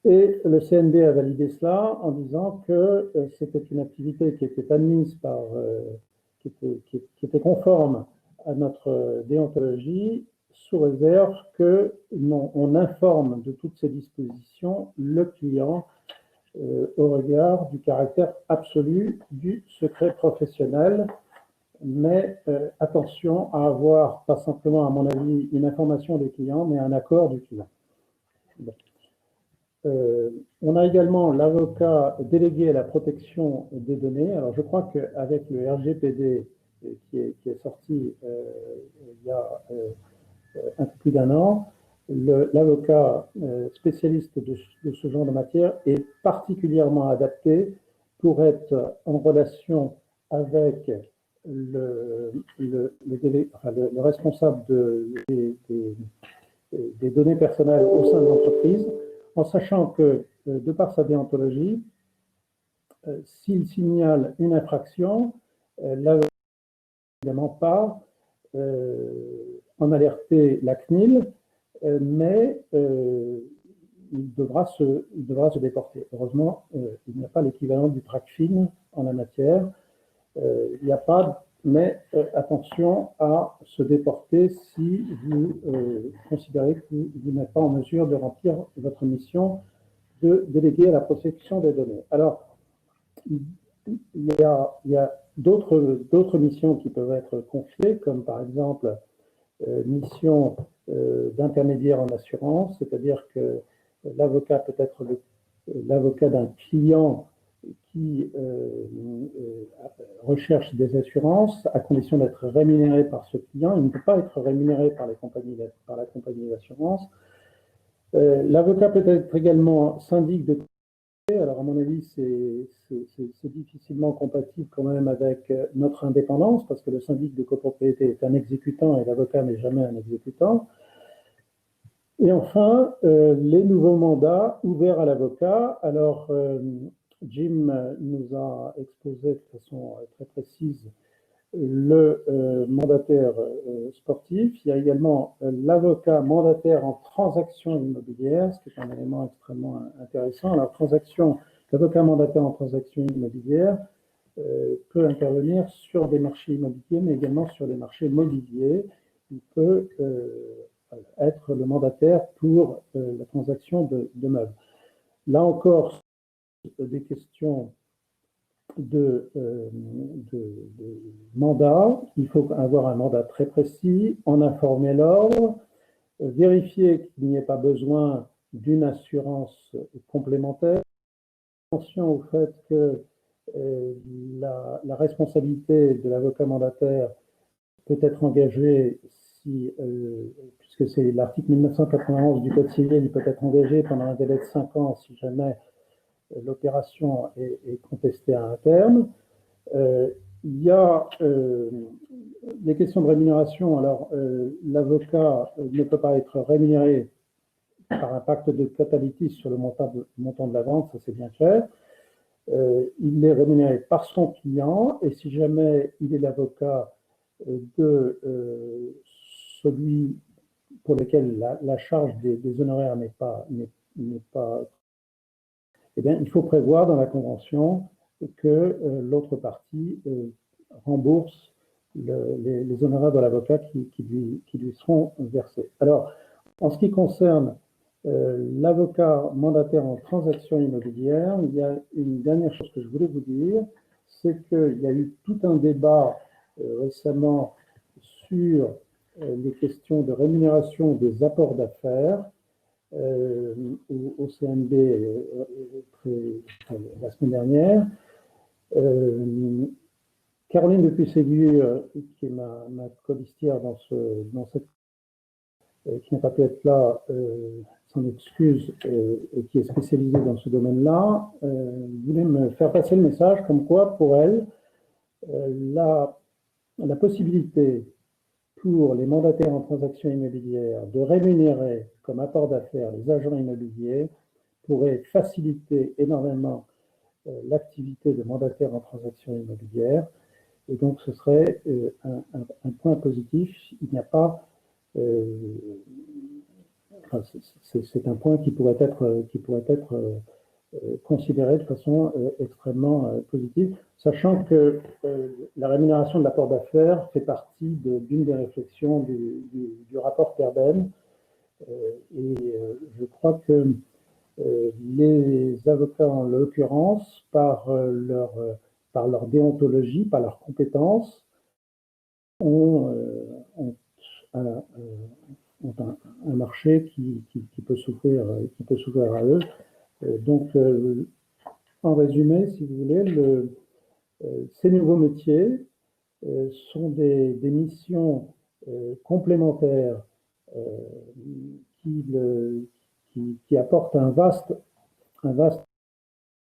et le CNB a validé cela en disant que c'était une activité qui était admise qui était conforme à notre déontologie, sous réserve qu'on informe de toutes ces dispositions le client au regard du caractère absolu du secret professionnel. Mais attention à avoir, pas simplement à mon avis, une information du client, mais un accord du client. Bon. On a également l'avocat délégué à la protection des données. Alors, je crois qu'avec le RGPD qui est sorti il y a un peu plus d'un an, l'avocat spécialiste de ce genre de matière est particulièrement adapté pour être en relation avec le responsable des données personnelles au sein de l'entreprise, en sachant que, de par sa déontologie, s'il signale une infraction, l'avocat évidemment pas en alerter la CNIL, mais il devra se déporter. Heureusement, il n'y a pas l'équivalent du TRACFIN en la matière. Il n'y a pas, mais attention à se déporter si vous considérez que vous n'êtes pas en mesure de remplir votre mission de délégué à la protection des données. Alors, il y a d'autres missions qui peuvent être confiées, comme par exemple mission d'intermédiaire en assurance, c'est-à-dire que l'avocat peut être l'avocat d'un client qui recherche des assurances à condition d'être rémunéré par ce client. Il ne peut pas être rémunéré par la compagnie d'assurance. L'avocat peut être également syndic de. Alors, à mon avis, c'est difficilement compatible quand même avec notre indépendance, parce que le syndic de copropriété est un exécutant et l'avocat n'est jamais un exécutant. Et enfin, les nouveaux mandats ouverts à l'avocat. Alors, Jim nous a exposé de façon très précise le mandataire sportif. Il y a également l'avocat mandataire en transaction immobilière, ce qui est un élément extrêmement intéressant. Alors, l'avocat mandataire en transaction immobilière peut intervenir sur des marchés immobiliers, mais également sur des marchés mobiliers. Il peut être le mandataire pour la transaction de meubles. Là encore, des questions de mandat. Il faut avoir un mandat très précis, en informer l'ordre, vérifier qu'il n'y ait pas besoin d'une assurance complémentaire. Attention au fait que la responsabilité de l'avocat mandataire peut être engagée si, puisque c'est l'article 1991 du Code civil, il peut être engagé pendant un délai de 5 ans si jamais l'opération est contestée à un terme. Il y a des questions de rémunération. Alors, l'avocat ne peut pas être rémunéré par un pacte de catalytis sur le montant de la vente, ça c'est bien clair. Il est rémunéré par son client, et si jamais il est l'avocat de celui pour lequel la charge des honoraires n'est pas eh bien, il faut prévoir dans la convention que l'autre partie rembourse les honoraires de l'avocat qui lui seront versés. Alors, en ce qui concerne l'avocat mandataire en transaction immobilière, il y a une dernière chose que je voulais vous dire, c'est qu'il y a eu tout un débat récemment sur les questions de rémunération des apports d'affaires au CNB la semaine dernière. Caroline de Puisségur, qui est ma colistière dans cette qui n'a pas pu être là, sans excuse, et qui est spécialisée dans ce domaine-là, voulait me faire passer le message comme quoi, pour elle, la possibilité pour les mandataires en transaction immobilière de rémunérer comme apport d'affaires les agents immobiliers pourrait faciliter énormément l'activité de mandataires en transaction immobilière. Et donc, ce serait un point positif. Il n'y a pas... c'est un point qui pourrait être considéré de façon extrêmement positive, sachant que la rémunération de l'apport d'affaires fait partie d'une des réflexions du rapport Perben. Et je crois que les avocats, en l'occurrence, par leur déontologie, par leurs compétences, ont un marché qui peut s'ouvrir à eux. En résumé, si vous voulez, ces nouveaux métiers sont des missions complémentaires qui apportent un vaste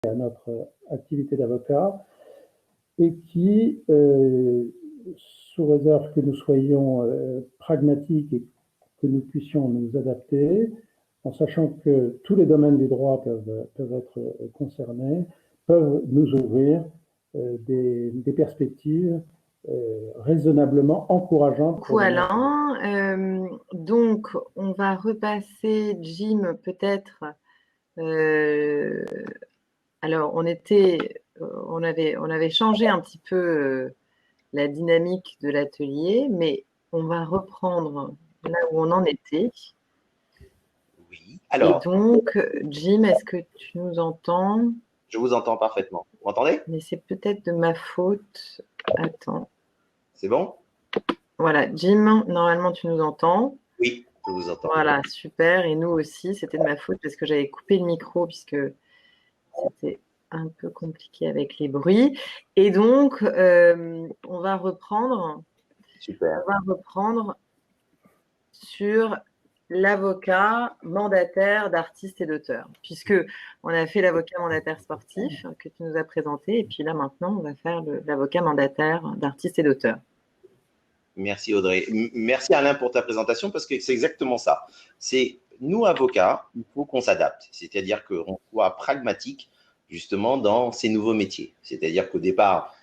à notre activité d'avocat et qui, sous réserve que nous soyons pragmatiques et que nous puissions nous adapter, en sachant que tous les domaines du droit peuvent être concernés, peuvent nous ouvrir des perspectives raisonnablement encourageantes. Beaucoup Alain. Donc, on va repasser Jim peut-être. Alors, on avait changé un petit peu la dynamique de l'atelier, mais on va reprendre là où on en était. Oui. Alors. Et donc, Jim, est-ce que tu nous entends? Je vous entends parfaitement. Vous m'entendez? Mais c'est peut-être de ma faute. Attends. C'est bon? Voilà, Jim, normalement, tu nous entends? Oui, je vous entends. Voilà, super. Et nous aussi, c'était de ma faute parce que j'avais coupé le micro puisque c'était un peu compliqué avec les bruits. Et donc, on va reprendre. Super. On va reprendre sur l'avocat mandataire d'artistes et d'auteurs, puisque on a fait l'avocat mandataire sportif que tu nous as présenté, et puis là maintenant on va faire l'avocat mandataire d'artistes et d'auteurs. Merci Audrey. Merci Alain pour ta présentation parce que c'est exactement ça. C'est nous avocats, il faut qu'on s'adapte, c'est-à-dire qu'on soit pragmatique justement dans ces nouveaux métiers. C'est-à-dire qu'au départ,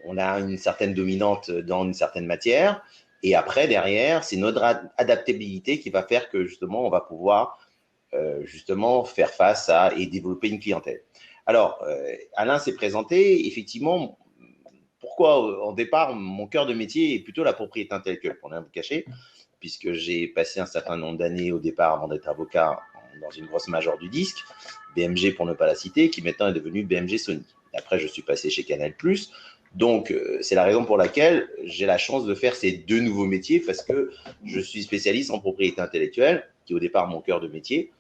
on a une certaine dominante dans une certaine matière. Et après, derrière, c'est notre adaptabilité qui va faire que justement, on va pouvoir justement faire face à et développer une clientèle. Alors, Alain s'est présenté, effectivement, pourquoi au départ, mon cœur de métier est plutôt la propriété intellectuelle, pour ne rien vous cacher, puisque j'ai passé un certain nombre d'années au départ avant d'être avocat dans une grosse major du disque, BMG pour ne pas la citer, qui maintenant est devenue BMG Sony. Après, je suis passé chez Canal+. Donc, c'est la raison pour laquelle j'ai la chance de faire ces deux nouveaux métiers parce que je suis spécialiste en propriété intellectuelle, qui est au départ mon cœur de métier,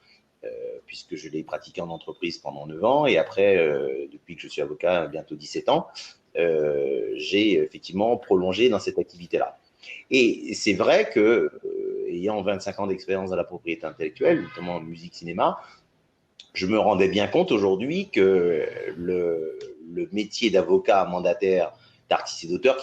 puisque je l'ai pratiqué en entreprise pendant 9 ans. Et après, depuis que je suis avocat, bientôt 17 ans, j'ai effectivement prolongé dans cette activité-là. Et c'est vrai que, ayant 25 ans d'expérience dans la propriété intellectuelle, notamment en musique, cinéma, je me rendais bien compte aujourd'hui que le métier d'avocat mandataire d'artiste et d'auteur,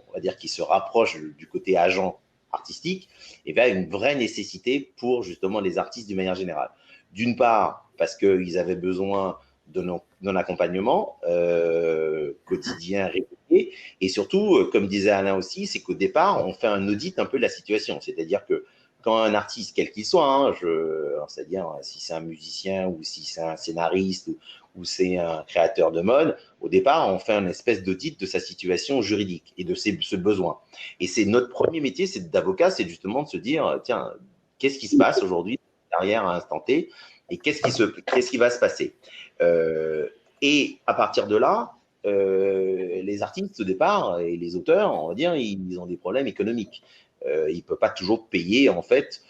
on va dire, qui se rapproche du côté agent artistique, et bien, une vraie nécessité pour justement les artistes d'une manière générale. D'une part, parce qu'ils avaient besoin d'un accompagnement quotidien, régulier, et surtout, comme disait Alain aussi, c'est qu'au départ, on fait un audit un peu de la situation, c'est-à-dire que quand un artiste, quel qu'il soit, c'est-à-dire si c'est un musicien ou si c'est un scénariste ou c'est un créateur de mode, au départ, on fait une espèce d'audit de sa situation juridique et de ce besoin. Et c'est notre premier métier, c'est d'avocat, c'est justement de se dire, tiens, qu'est-ce qui se passe aujourd'hui derrière à l'instant T et qu'est-ce qui va se passer et à partir de là, les artistes au départ et les auteurs, on va dire, ils ont des problèmes économiques. Il ne peut pas toujours payer en fait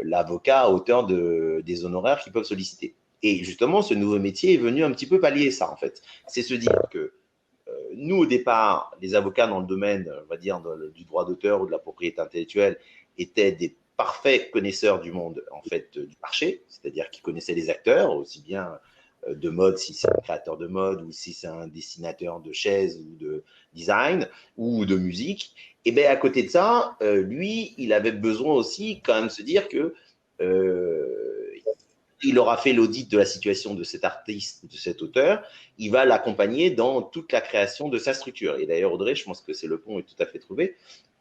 l'avocat à hauteur des honoraires qu'ils peuvent solliciter. Et justement, ce nouveau métier est venu un petit peu pallier ça en fait. C'est se dire que nous au départ, les avocats dans le domaine, on va dire, du droit d'auteur ou de la propriété intellectuelle étaient des parfaits connaisseurs du monde en fait du marché, c'est-à-dire qu'ils connaissaient les acteurs aussi bien de mode, si c'est un créateur de mode ou si c'est un dessinateur de chaises ou de design ou de musique. Et bien à côté de ça, lui, il avait besoin aussi quand même de se dire que il aura fait l'audit de la situation de cet artiste, de cet auteur, il va l'accompagner dans toute la création de sa structure. Et d'ailleurs, Audrey, je pense que c'est le pont est tout à fait trouvé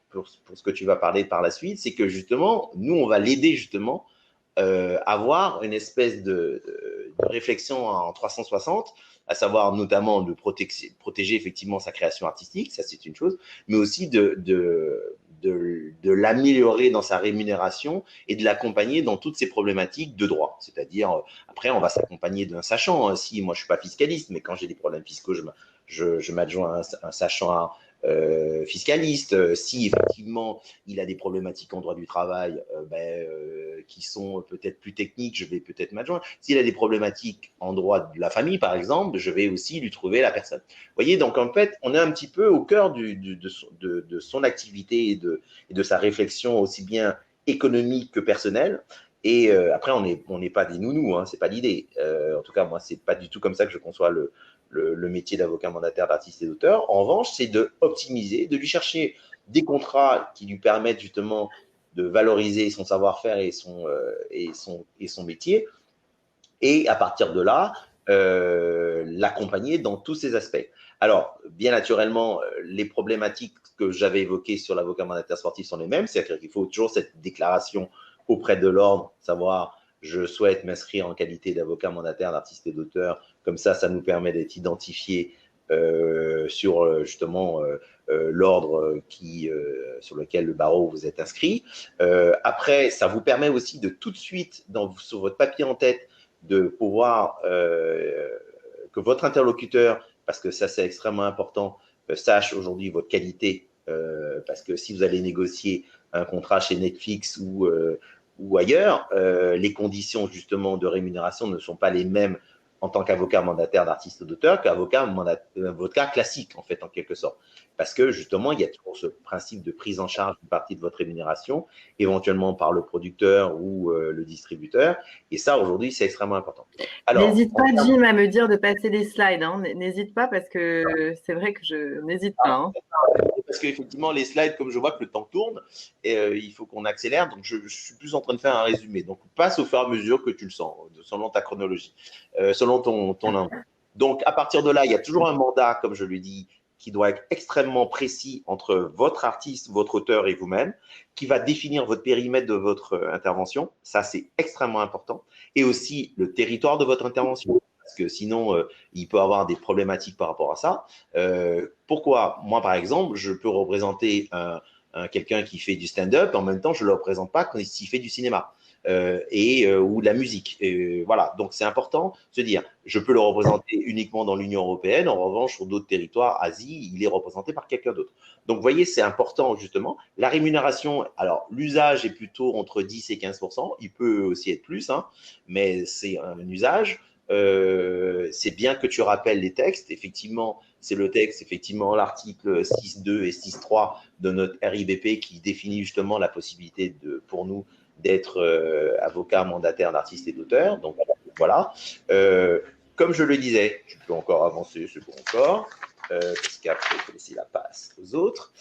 pour ce que tu vas parler par la suite, c'est que justement, nous, on va l'aider justement avoir une espèce de réflexion en 360, à savoir notamment de protéger effectivement sa création artistique, ça c'est une chose, mais aussi de l'améliorer dans sa rémunération et de l'accompagner dans toutes ces problématiques de droit. C'est-à-dire, après, on va s'accompagner d'un sachant. Si moi, je ne suis pas fiscaliste, mais quand j'ai des problèmes fiscaux, je m'adjoins un sachant fiscaliste. Si effectivement il a des problématiques en droit du travail qui sont peut-être plus techniques, je vais peut-être m'adjoindre. S'il a des problématiques en droit de la famille, par exemple, je vais aussi lui trouver la personne. Vous voyez, donc en fait, on est un petit peu au cœur de son activité et de sa réflexion aussi bien économique que personnelle. Et après, on n'est pas des nounous, hein, c'est pas l'idée. En tout cas, moi, c'est pas du tout comme ça que je conçois le métier d'avocat mandataire, d'artiste et d'auteur. En revanche, c'est de optimiser, de lui chercher des contrats qui lui permettent justement de valoriser son savoir-faire et son métier. Et à partir de là, l'accompagner dans tous ces aspects. Alors, bien naturellement, les problématiques que j'avais évoquées sur l'avocat mandataire sportif sont les mêmes, c'est-à-dire qu'il faut toujours cette déclaration auprès de l'ordre, savoir je souhaite m'inscrire en qualité d'avocat mandataire, d'artiste et d'auteur. Comme ça nous permet d'être identifié sur justement l'ordre sur lequel le barreau vous êtes inscrit. Après, ça vous permet aussi de tout de suite, sur votre papier en tête, de pouvoir que votre interlocuteur, parce que ça c'est extrêmement important, sache aujourd'hui votre qualité, parce que si vous allez négocier un contrat chez Netflix ou ailleurs, les conditions justement de rémunération ne sont pas les mêmes en tant qu'avocat mandataire d'artiste ou d'auteur qu'avocat classique, en fait, en quelque sorte. Parce que, justement, il y a toujours ce principe de prise en charge d'une partie de votre rémunération, éventuellement par le producteur ou le distributeur. Et ça, aujourd'hui, c'est extrêmement important. N'hésite pas, Jim, à me dire de passer des slides. Hein. N'hésite pas, parce que c'est vrai que je n'hésite pas. Hein. Parce qu'effectivement, les slides, comme je vois que le temps tourne, il faut qu'on accélère. Donc, je suis plus en train de faire un résumé. Donc, passe au fur et à mesure que tu le sens, selon ta chronologie, selon ton info. Donc, à partir de là, il y a toujours un mandat, comme je l'ai dit, qui doit être extrêmement précis entre votre artiste, votre auteur et vous-même, qui va définir votre périmètre de votre intervention. Ça, c'est extrêmement important. Et aussi le territoire de votre intervention. Parce que sinon, il peut avoir des problématiques par rapport à ça. Pourquoi? Moi, par exemple, je peux représenter quelqu'un qui fait du stand-up, en même temps, je ne le représente pas quand il fait du cinéma ou de la musique. Voilà, donc c'est important de se dire, je peux le représenter uniquement dans l'Union européenne, en revanche, sur d'autres territoires, Asie, il est représenté par quelqu'un d'autre. Donc, vous voyez, c'est important, justement. La rémunération, alors, l'usage est plutôt entre 10 et 15%, il peut aussi être plus, hein, mais c'est un usage. C'est bien que tu rappelles les textes. Effectivement, c'est le texte, effectivement, l'article 6.2 et 6.3 de notre RIBP qui définit justement la possibilité pour nous d'être avocat mandataire d'artiste et d'auteur. Donc, voilà. Comme je le disais, je peux encore avancer, c'est bon encore, parce qu'après, il faut laisser la passe aux autres.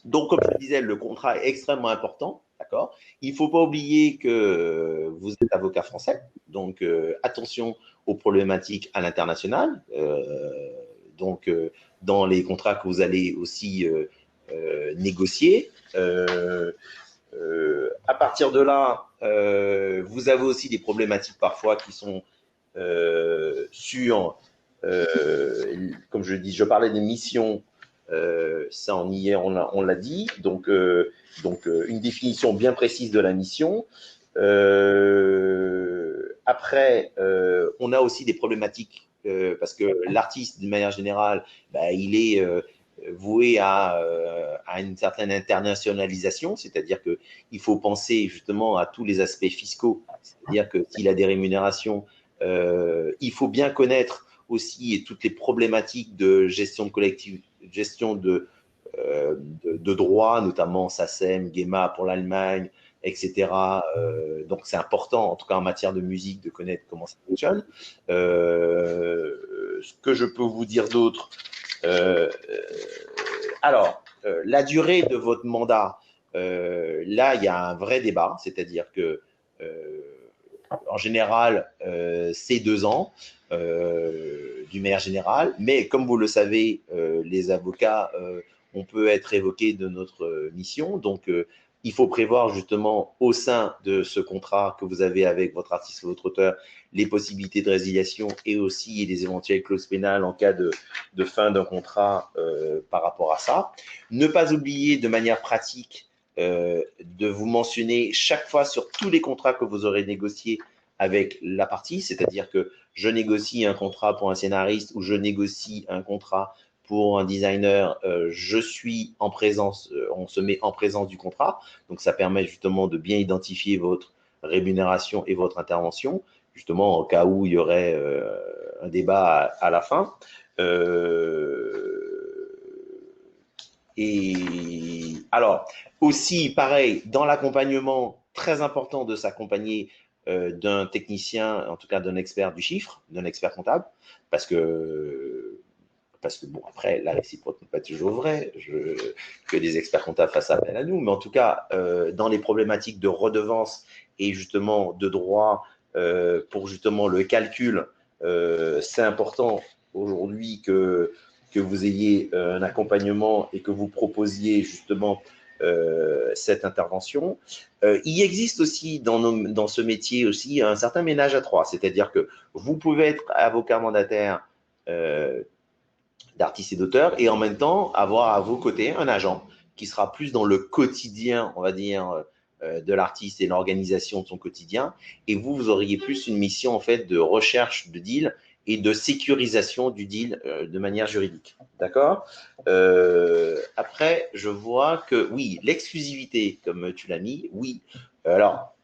Donc, comme je le disais, le contrat est extrêmement important. D'accord. Il ne faut pas oublier que vous êtes avocat français, donc attention aux problématiques à l'international. Donc, dans les contrats que vous allez aussi négocier. À partir de là, vous avez aussi des problématiques parfois qui sont sur, comme je dis, je parlais des missions. Ça, on l'a dit. Donc, une définition bien précise de la mission. Après, on a aussi des problématiques parce que l'artiste, d'une manière générale, il est voué à une certaine internationalisation, c'est-à-dire qu'il faut penser justement à tous les aspects fiscaux, c'est-à-dire que s'il a des rémunérations, il faut bien connaître aussi toutes les problématiques de gestion de collectif, gestion de droits, notamment SACEM, GEMA pour l'Allemagne, etc. Donc, c'est important, en tout cas en matière de musique, de connaître comment ça fonctionne. Ce que je peux vous dire d'autre, alors, la durée de votre mandat, là, il y a un vrai débat, c'est-à-dire que en général, c'est 2 ans, d'une manière générale, mais comme vous le savez, les avocats, on peut être évoqués de notre mission, donc il faut prévoir justement au sein de ce contrat que vous avez avec votre artiste ou votre auteur les possibilités de résiliation et aussi les éventuelles clauses pénales en cas de fin d'un contrat par rapport à ça. Ne pas oublier de manière pratique de vous mentionner chaque fois sur tous les contrats que vous aurez négociés avec la partie, c'est-à-dire que je négocie un contrat pour un scénariste ou je négocie un contrat pour un designer, je suis en présence, on se met en présence du contrat. Donc, ça permet justement de bien identifier votre rémunération et votre intervention, justement, au cas où il y aurait un débat à la fin. Et alors, aussi, pareil, dans l'accompagnement, très important de s'accompagner d'un technicien, en tout cas d'un expert du chiffre, d'un expert comptable, parce que bon, après, la réciproque n'est pas toujours vraie, que des experts comptables fassent appel à nous, mais en tout cas, dans les problématiques de redevance et justement de droit pour justement le calcul, c'est important aujourd'hui que vous ayez un accompagnement et que vous proposiez justement cette intervention. Il existe aussi dans ce métier aussi un certain ménage à trois, c'est-à-dire que vous pouvez être avocat mandataire d'artistes et d'auteurs et en même temps avoir à vos côtés un agent qui sera plus dans le quotidien, on va dire, de l'artiste et l'organisation de son quotidien. Et vous auriez plus une mission en fait de recherche de deal et de sécurisation du deal de manière juridique. D'accord ? Après, je vois que oui, l'exclusivité, comme tu l'as mis, oui. Alors,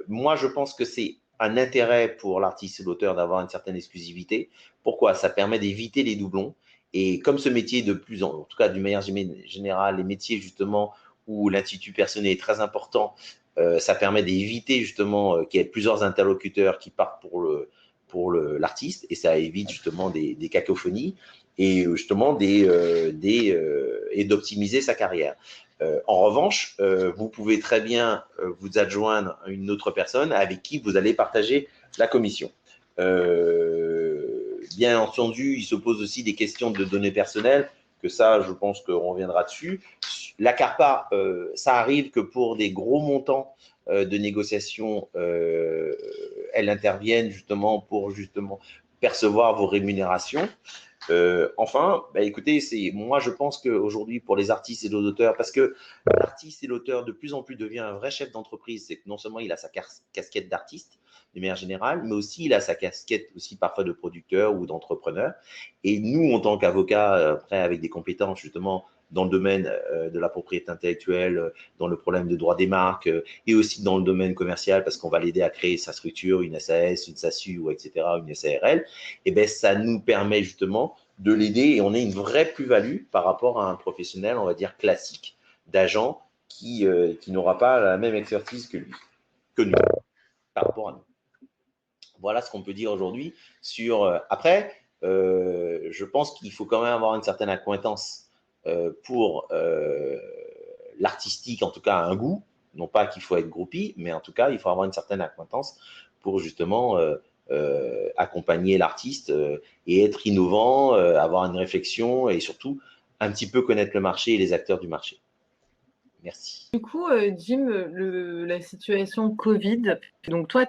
moi, je pense que c'est un intérêt pour l'artiste et l'auteur d'avoir une certaine exclusivité. Pourquoi ? Ça permet d'éviter les doublons. Et comme ce métier en tout cas d'une manière générale, les métiers justement où l'institut personnel est très important, ça permet d'éviter justement qu'il y ait plusieurs interlocuteurs qui partent pour l'artiste et ça évite justement des cacophonies et justement et d'optimiser sa carrière. En revanche, vous pouvez très bien vous adjoindre à une autre personne avec qui vous allez partager la commission. Bien entendu, il se pose aussi des questions de données personnelles, que ça, je pense qu'on reviendra dessus. La CARPA, ça arrive que pour des gros montants de négociation, elle intervienne justement pour justement percevoir vos rémunérations. Enfin, écoutez, moi je pense qu'aujourd'hui pour les artistes et les auteurs, parce que l'artiste et l'auteur de plus en plus devient un vrai chef d'entreprise, c'est que non seulement il a sa casquette d'artiste, de manière générale, mais aussi il a sa casquette aussi parfois de producteur ou d'entrepreneur. Et nous, en tant qu'avocats, après avec des compétences justement dans le domaine de la propriété intellectuelle, dans le problème de droit des marques et aussi dans le domaine commercial parce qu'on va l'aider à créer sa structure, une SAS, une SASU ou etc., une SARL, et ben ça nous permet justement de l'aider et on a une vraie plus-value par rapport à un professionnel, on va dire classique, d'agent qui n'aura pas la même expertise que nous, par rapport à nous. Voilà ce qu'on peut dire aujourd'hui sur… Après, je pense qu'il faut quand même avoir une certaine accointance pour l'artistique, en tout cas un goût, non pas qu'il faut être groupie, mais en tout cas, il faut avoir une certaine accointance pour justement accompagner l'artiste et être innovant, avoir une réflexion et surtout un petit peu connaître le marché et les acteurs du marché. Merci. Du coup, Jim, la situation Covid, donc toi,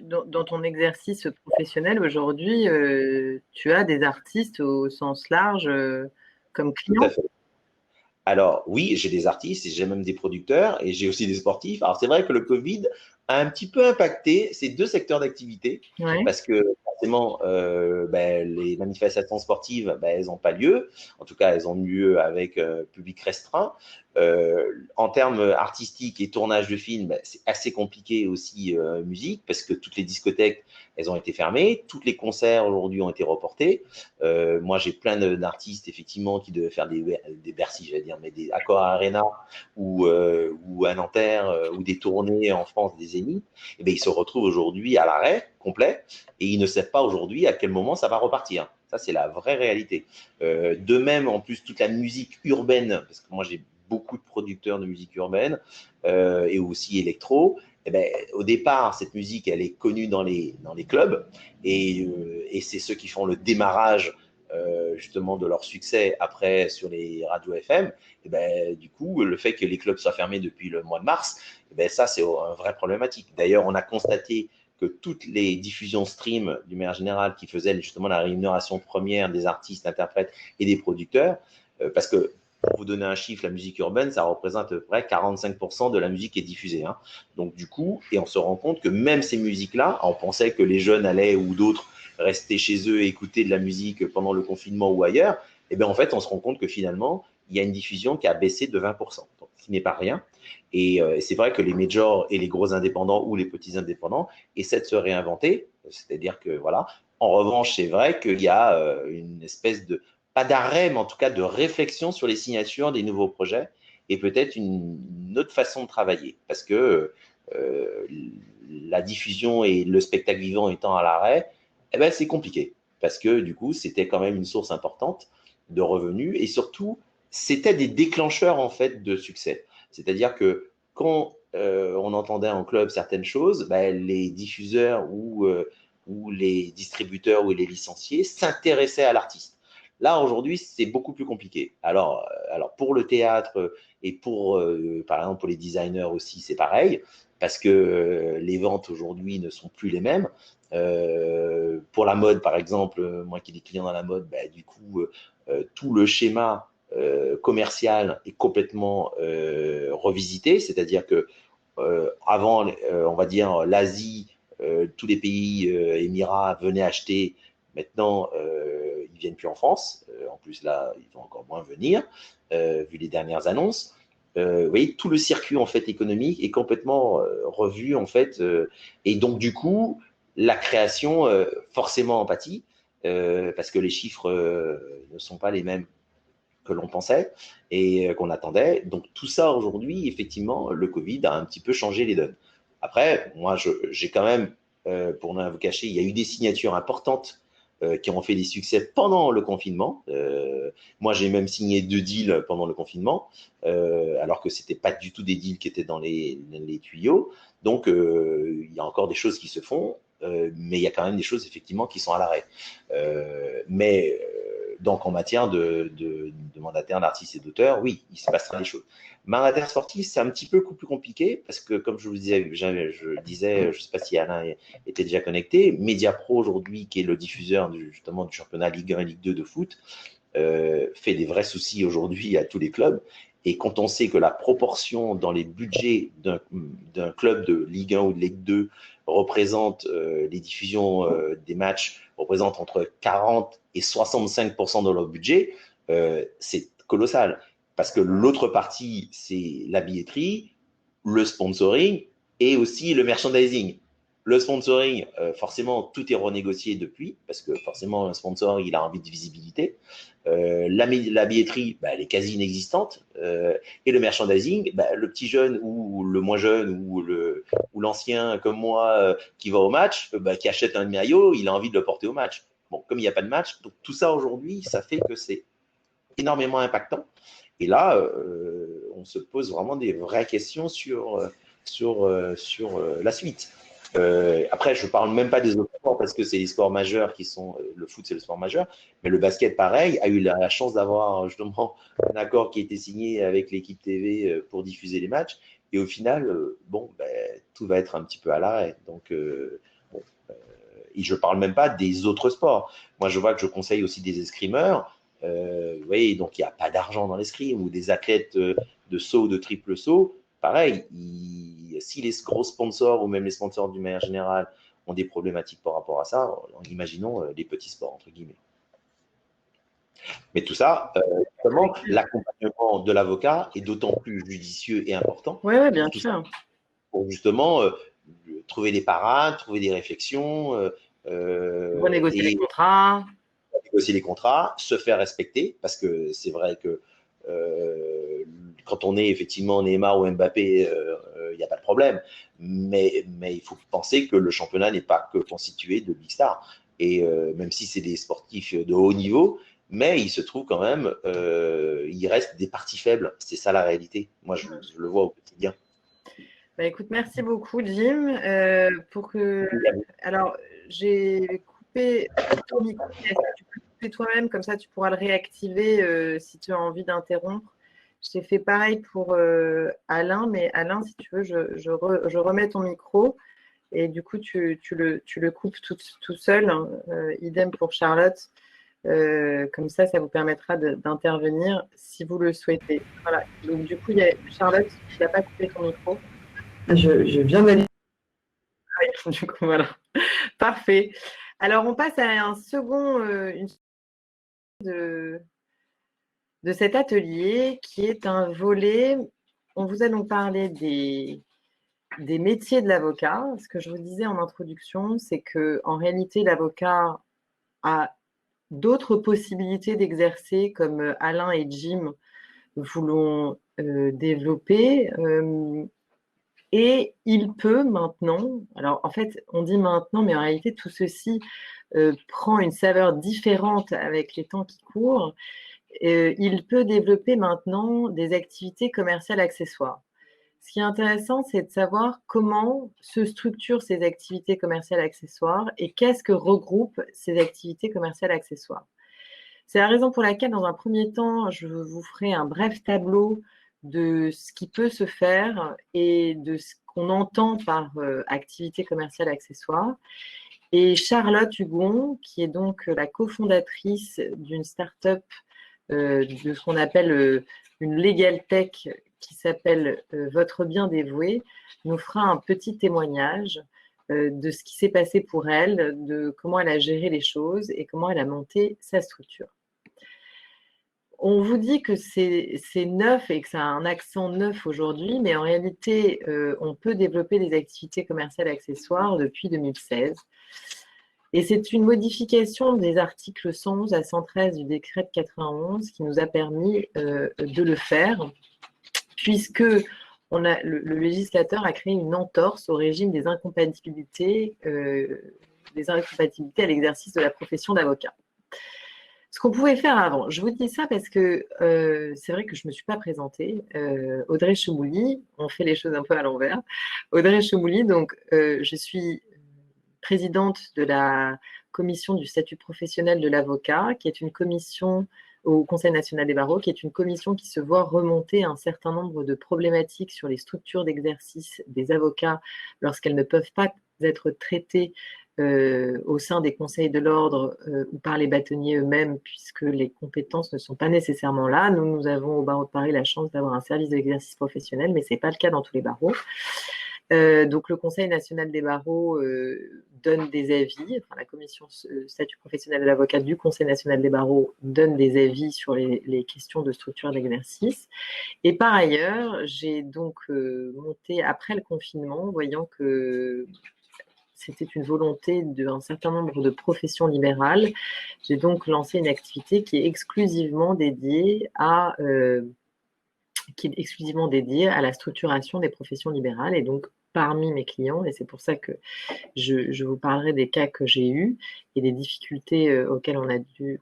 dans ton exercice professionnel aujourd'hui, tu as des artistes au sens large comme clients. Tout à fait. Alors oui, j'ai des artistes, et j'ai même des producteurs et j'ai aussi des sportifs. Alors c'est vrai que le Covid a un petit peu impacté ces deux secteurs d'activité parce que forcément, les manifestations sportives, elles n'ont pas lieu. En tout cas, elles ont lieu avec public restreint. En termes artistiques et tournage de films, c'est assez compliqué aussi musique parce que toutes les discothèques, elles ont été fermées. Tous les concerts aujourd'hui ont été reportés. Moi, j'ai plein d'artistes effectivement qui devaient faire des Bercy, j'allais dire, mais des Accor Arena ou à Nanterre ou des tournées en France, des Zénith. Et ils se retrouvent aujourd'hui à l'arrêt complet et ils ne savent pas aujourd'hui à quel moment ça va repartir. Ça, c'est la vraie réalité. De même, en plus, toute la musique urbaine, parce que moi, j'ai beaucoup de producteurs de musique urbaine et aussi électro. Au départ, cette musique, elle est connue dans les clubs et c'est ceux qui font le démarrage justement de leur succès après sur les radios FM. Du coup, le fait que les clubs soient fermés depuis le mois de mars, ça, c'est une vraie problématique. D'ailleurs, on a constaté que toutes les diffusions stream, d'une manière générale, qui faisaient justement la rémunération première des artistes, interprètes et des producteurs, parce que pour vous donner un chiffre, la musique urbaine, ça représente à peu près 45% de la musique qui est diffusée. Hein. Donc, du coup, et on se rend compte que même ces musiques-là, on pensait que les jeunes allaient ou d'autres rester chez eux et écouter de la musique pendant le confinement ou ailleurs, Et bien en fait, on se rend compte que finalement, il y a une diffusion qui a baissé de 20%, donc, ce qui n'est pas rien. Et c'est vrai que les majors et les gros indépendants ou les petits indépendants essaient de se réinventer, c'est-à-dire que voilà. En revanche, c'est vrai qu'il y a une espèce de, pas d'arrêt, mais en tout cas de réflexion sur les signatures des nouveaux projets et peut-être une autre façon de travailler. Parce que la diffusion et le spectacle vivant étant à l'arrêt, eh ben, c'est compliqué. Parce que du coup, c'était quand même une source importante de revenus et surtout, c'était des déclencheurs en fait de succès. C'est-à-dire que quand on entendait en club certaines choses, ben, les diffuseurs ou les distributeurs ou les licenciés s'intéressaient à l'artiste. Là, aujourd'hui, c'est beaucoup plus compliqué. Alors pour le théâtre et pour, par exemple, pour les designers aussi, c'est pareil, parce que les ventes aujourd'hui ne sont plus les mêmes. Pour la mode, par exemple, moi qui ai des clients dans la mode, bah, du coup, tout le schéma commercial est complètement revisité, c'est-à-dire que avant, on va dire, l'Asie, tous les pays Émirats venaient acheter. Maintenant, ils ne viennent plus en France. En plus, là, ils vont encore moins venir, vu les dernières annonces. Vous voyez, tout le circuit en fait économique est complètement revu en fait, et donc du coup, la création forcément en pâtit parce que les chiffres ne sont pas les mêmes que l'on pensait et qu'on attendait. Donc tout ça aujourd'hui, effectivement, le Covid a un petit peu changé les donnes. Après, moi, j'ai quand même, pour ne vous cacher, il y a eu des signatures importantes qui ont fait des succès pendant le confinement. Moi, j'ai même signé 2 deals pendant le confinement, alors que c'était pas du tout des deals qui étaient dans les tuyaux. Donc, il y a encore des choses qui se font, mais il y a quand même des choses effectivement qui sont à l'arrêt. Donc, en matière de mandataire d'artistes et d'auteurs, oui, il se passera des choses. Mandataire sportif, c'est un petit peu plus compliqué parce que, comme je vous disais, je ne sais pas si Alain était déjà connecté, Mediapro aujourd'hui, qui est le diffuseur justement du championnat Ligue 1 et Ligue 2 de foot, fait des vrais soucis aujourd'hui à tous les clubs. Et quand on sait que la proportion dans les budgets d'un club de Ligue 1 ou de Ligue 2 représente les diffusions des matchs, représente entre 40 et 65% de leur budget, c'est colossal. Parce que l'autre partie, c'est la billetterie, le sponsoring et aussi le merchandising. Le sponsoring, forcément, tout est renégocié depuis, parce que forcément, un sponsor, il a envie de visibilité. La billetterie, bah, elle est quasi inexistante. Et le merchandising, bah, le petit jeune ou le moins jeune ou l'ancien comme moi qui va au match, bah, qui achète un maillot, il a envie de le porter au match. Bon, comme il n'y a pas de match, donc tout ça aujourd'hui, ça fait que c'est énormément impactant. Et là, on se pose vraiment des vraies questions sur la suite. Après, je ne parle même pas des autres sports parce que c'est les sports majeurs qui sont. Le foot, c'est le sport majeur, mais le basket, pareil, a eu la chance d'avoir justement un accord qui a été signé avec l'équipe TV pour diffuser les matchs. Et au final, tout va être un petit peu à l'arrêt. Donc, et je ne parle même pas des autres sports. Moi, je vois que je conseille aussi des escrimeurs. Vous voyez, donc il n'y a pas d'argent dans l'escrime ou des athlètes de saut, de triple saut. Pareil, si les gros sponsors ou même les sponsors d'une manière générale ont des problématiques par rapport à ça, imaginons les petits sports, entre guillemets. Mais tout ça, justement, l'accompagnement de l'avocat est d'autant plus judicieux et important. Oui, bien sûr. Pour justement trouver des parades, trouver des réflexions. Renégocier les contrats. Négocier les contrats, se faire respecter, parce que c'est vrai que quand on est effectivement Neymar ou Mbappé, il n'y a pas de problème. Mais il faut penser que le championnat n'est pas que constitué de big stars. Et même si c'est des sportifs de haut niveau, mais il se trouve quand même, il reste des parties faibles. C'est ça la réalité. Moi, je le vois au quotidien. Bah, écoute, merci beaucoup, Jim. Alors, j'ai coupé ton micro. Tu peux couper toi-même, comme ça tu pourras le réactiver si tu as envie d'interrompre. J'ai fait pareil pour Alain, mais Alain, si tu veux, je remets ton micro et du coup, tu le coupes tout seul. Idem pour Charlotte. Comme ça vous permettra d'intervenir si vous le souhaitez. Voilà. Donc, du coup, Charlotte, tu n'as pas coupé ton micro. Je viens d'aller. Oui, du coup, voilà. Parfait. Alors, on passe à un second de cet atelier qui est un volet. On vous a donc parlé des métiers de l'avocat. Ce que je vous disais en introduction, c'est qu'en réalité, l'avocat a d'autres possibilités d'exercer, comme Alain et Jim voulons développer. Et il peut maintenant, alors en fait, on dit maintenant, mais en réalité, tout ceci prend une saveur différente avec les temps qui courent. Il peut développer maintenant des activités commerciales accessoires. Ce qui est intéressant, c'est de savoir comment se structurent ces activités commerciales accessoires et qu'est-ce que regroupent ces activités commerciales accessoires. C'est la raison pour laquelle, dans un premier temps, je vous ferai un bref tableau de ce qui peut se faire et de ce qu'on entend par activité commerciale accessoire. Et Charlotte Hugon, qui est donc la cofondatrice d'une start-up de ce qu'on appelle une legal tech qui s'appelle Votre bien dévoué, nous fera un petit témoignage de ce qui s'est passé pour elle, de comment elle a géré les choses et comment elle a monté sa structure. On vous dit que c'est neuf et que ça a un accent neuf aujourd'hui, mais en réalité, on peut développer des activités commerciales accessoires depuis 2016. Et c'est une modification des articles 111 à 113 du décret de 91 qui nous a permis de le faire, puisque le législateur a créé une entorse au régime des incompatibilités à l'exercice de la profession d'avocat. Ce qu'on pouvait faire avant, je vous dis ça parce que c'est vrai que je ne me suis pas présentée. Audrey Chemouli, on fait les choses un peu à l'envers. Audrey Chemouli, donc je suis présidente de la commission du statut professionnel de l'avocat, qui est une commission au Conseil national des barreaux, qui est une commission qui se voit remonter un certain nombre de problématiques sur les structures d'exercice des avocats lorsqu'elles ne peuvent pas être traitées au sein des conseils de l'ordre ou par les bâtonniers eux-mêmes, puisque les compétences ne sont pas nécessairement là. Nous avons au barreau de Paris la chance d'avoir un service de l'exercice professionnel, mais ce n'est pas le cas dans tous les barreaux. Donc le Conseil national des barreaux donne des avis, enfin la commission statut professionnel de l'avocat du Conseil national des barreaux donne des avis sur les questions de structure d'exercice. Et par ailleurs, j'ai donc monté après le confinement, voyant que c'était une volonté d'un certain nombre de professions libérales, j'ai donc lancé une activité qui est exclusivement dédiée à la structuration des professions libérales. Et donc, parmi mes clients, et c'est pour ça que je vous parlerai des cas que j'ai eus et des difficultés auxquelles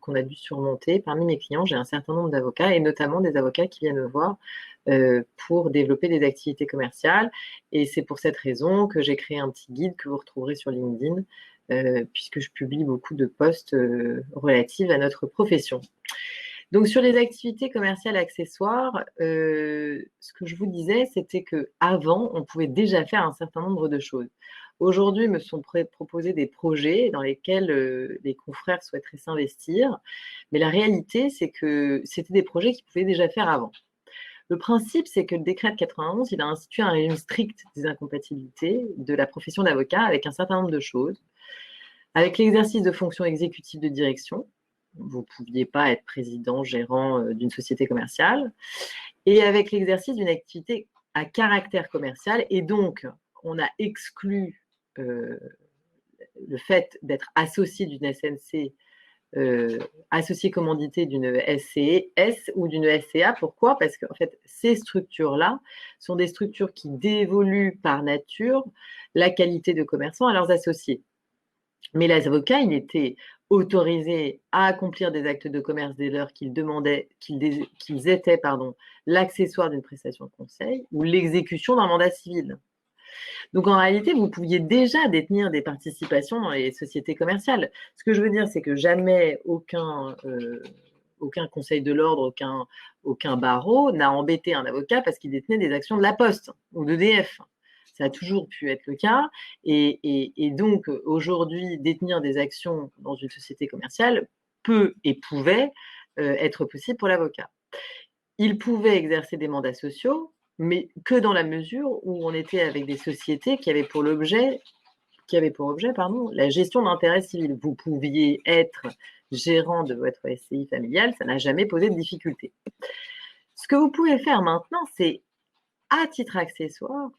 qu'on a dû surmonter. Parmi mes clients, j'ai un certain nombre d'avocats, et notamment des avocats qui viennent me voir pour développer des activités commerciales. Et c'est pour cette raison que j'ai créé un petit guide que vous retrouverez sur LinkedIn, puisque je publie beaucoup de posts relatifs à notre profession. Donc, sur les activités commerciales accessoires, ce que je vous disais, c'était qu'avant, on pouvait déjà faire un certain nombre de choses. Aujourd'hui, me sont proposés des projets dans lesquels les confrères souhaiteraient s'investir, mais la réalité, c'est que c'était des projets qu'ils pouvaient déjà faire avant. Le principe, c'est que le décret de 91, il a institué un régime strict des incompatibilités de la profession d'avocat avec un certain nombre de choses, avec l'exercice de fonctions exécutives de direction. Vous ne pouviez pas être président, gérant d'une société commerciale, et avec l'exercice d'une activité à caractère commercial. Et donc, on a exclu le fait d'être associé d'une SNC, associé commandité d'une SCS ou d'une SCA. Pourquoi ? Parce qu'en fait, ces structures-là sont des structures qui dévoluent par nature la qualité de commerçant à leurs associés. Mais les avocats, ils étaient autorisés à accomplir des actes de commerce dès lors qu'ils étaient l'accessoire d'une prestation de conseil ou l'exécution d'un mandat civil. Donc en réalité, vous pouviez déjà détenir des participations dans les sociétés commerciales. Ce que je veux dire, c'est que jamais aucun conseil de l'ordre, aucun barreau n'a embêté un avocat parce qu'il détenait des actions de La Poste ou d'EDF. Ça a toujours pu être le cas. Et donc, aujourd'hui, détenir des actions dans une société commerciale peut et pouvait être possible pour l'avocat. Il pouvait exercer des mandats sociaux, mais que dans la mesure où on était avec des sociétés qui avaient pour objet la gestion d'intérêts civils. Vous pouviez être gérant de votre SCI familiale, ça n'a jamais posé de difficulté. Ce que vous pouvez faire maintenant, c'est, à titre accessoire,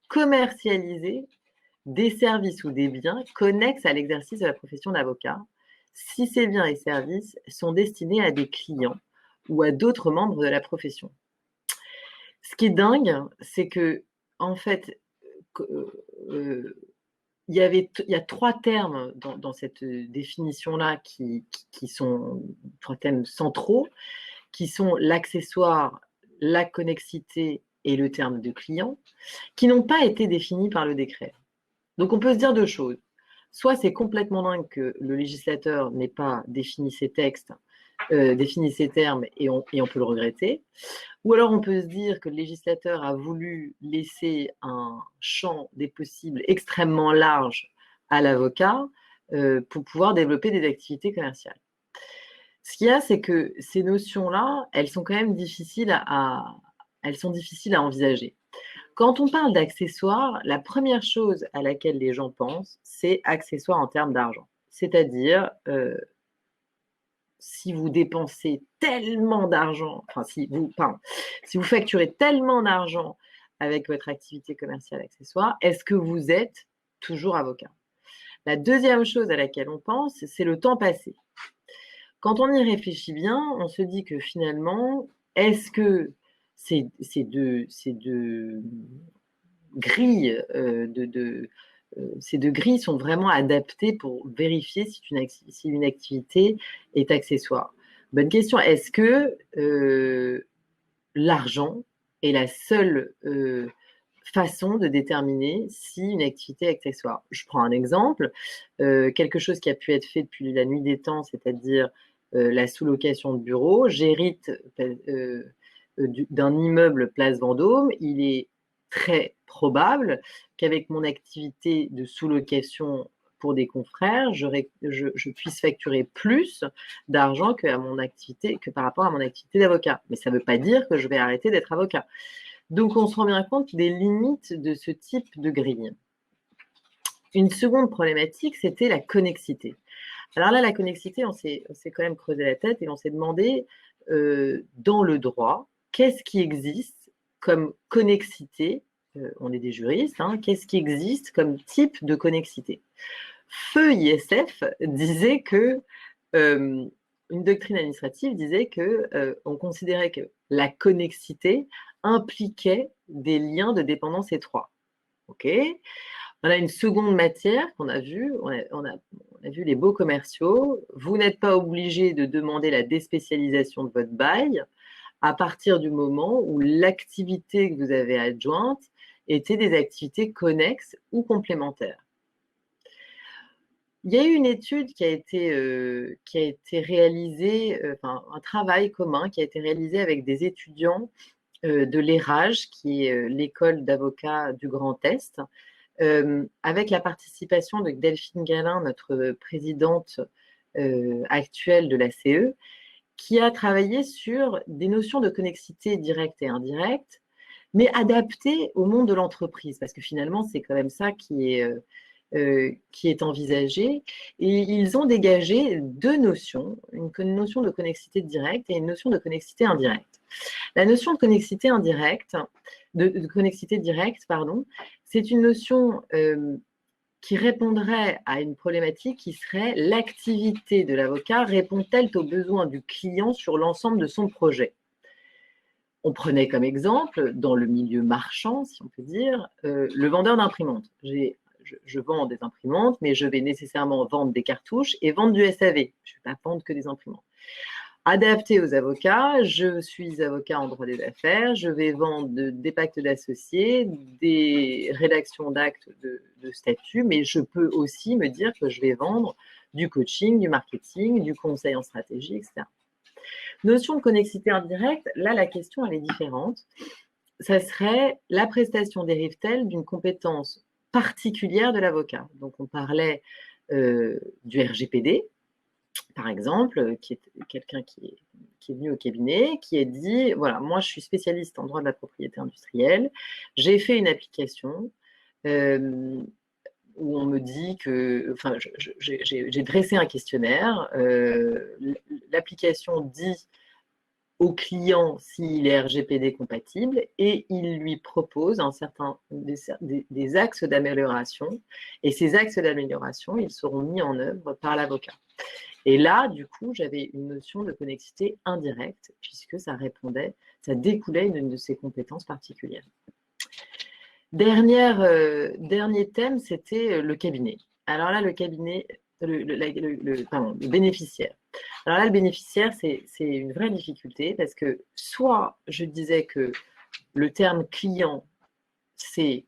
commercialiser des services ou des biens connexes à l'exercice de la profession d'avocat, si ces biens et services sont destinés à des clients ou à d'autres membres de la profession. Ce qui est dingue, c'est que, en fait, il y a 3 termes dans cette définition-là qui sont 3 thèmes centraux, qui sont l'accessoire, la connexité et le terme de client, qui n'ont pas été définis par le décret. Donc, on peut se dire 2 choses. Soit c'est complètement dingue que le législateur n'ait pas défini ces textes, défini ces termes, et on peut le regretter. Ou alors on peut se dire que le législateur a voulu laisser un champ des possibles extrêmement large à l'avocat pour pouvoir développer des activités commerciales. Ce qu'il y a, c'est que ces notions-là, elles sont quand même difficiles à envisager. Quand on parle d'accessoires, la première chose à laquelle les gens pensent, c'est accessoire en termes d'argent. C'est-à-dire, si vous dépensez tellement d'argent, enfin, si vous facturez tellement d'argent avec votre activité commerciale accessoire, est-ce que vous êtes toujours avocat? La deuxième chose à laquelle on pense, c'est le temps passé. Quand on y réfléchit bien, on se dit que finalement, est-ce que ces deux grilles ces 2 grilles sont vraiment adaptées pour vérifier si une activité est accessoire? Bonne question. Est-ce que l'argent est la seule façon de déterminer si une activité est accessoire? Je prends un exemple, quelque chose qui a pu être fait depuis la nuit des temps, c'est-à-dire la sous-location de bureaux. J'hérite d'un immeuble Place Vendôme. Il est très probable qu'avec mon activité de sous-location pour des confrères, je puisse facturer plus d'argent que par rapport à mon activité d'avocat. Mais ça ne veut pas dire que je vais arrêter d'être avocat. Donc, on se rend bien compte des limites de ce type de grille. Une seconde problématique, c'était la connexité. Alors là, la connexité, on s'est quand même creusé la tête et on s'est demandé, dans le droit, qu'est-ce qui existe comme connexité? On est des juristes, hein, qu'est-ce qui existe comme type de connexité? Feu ISF disait que, une doctrine administrative disait qu'on considérait que la connexité impliquait des liens de dépendance étroits. OK. On a une seconde matière qu'on a vue, on a vu les baux commerciaux. Vous n'êtes pas obligé de demander la déspécialisation de votre bail à partir du moment où l'activité que vous avez adjointe était des activités connexes ou complémentaires. Il y a eu une étude qui a été réalisée, un travail commun qui a été réalisé avec des étudiants de l'ERAGE, qui est l'école d'avocats du Grand Est, avec la participation de Delphine Gallin, notre présidente actuelle de la CE, qui a travaillé sur des notions de connexité directe et indirecte, mais adaptées au monde de l'entreprise, parce que finalement, c'est quand même ça qui est envisagé. Et ils ont dégagé 2 notions, une notion de connexité directe et une notion de connexité indirecte. La notion de connexité indirecte, de connexité directe, pardon, c'est une notion qui répondrait à une problématique qui serait: l'activité de l'avocat répond-elle aux besoins du client sur l'ensemble de son projet? On prenait comme exemple, dans le milieu marchand, si on peut dire, le vendeur d'imprimantes. Je vends des imprimantes, mais je vais nécessairement vendre des cartouches et vendre du SAV. Je ne vais pas vendre que des imprimantes. Adapté aux avocats, je suis avocat en droit des affaires, je vais vendre des pactes d'associés, des rédactions d'actes de statut, mais je peux aussi me dire que je vais vendre du coaching, du marketing, du conseil en stratégie, etc. Notion de connexité indirecte, là la question elle est différente. Ça serait: la prestation dérive-t-elle d'une compétence particulière de l'avocat? Donc on parlait du RGPD, par exemple, qui est quelqu'un qui est venu au cabinet, qui a dit: voilà, moi je suis spécialiste en droit de la propriété industrielle, j'ai fait une application, où on me dit que, enfin, j'ai dressé un questionnaire. L'application dit au client s'il est RGPD compatible et il lui propose des axes d'amélioration. Et ces axes d'amélioration, ils seront mis en œuvre par l'avocat. Et là, du coup, j'avais une notion de connexité indirecte puisque ça découlait d'une de ses compétences particulières. Dernier thème, c'était le cabinet. Alors là, le cabinet, le bénéficiaire. Alors là, le bénéficiaire, c'est une vraie difficulté parce que soit je disais que le terme client, c'est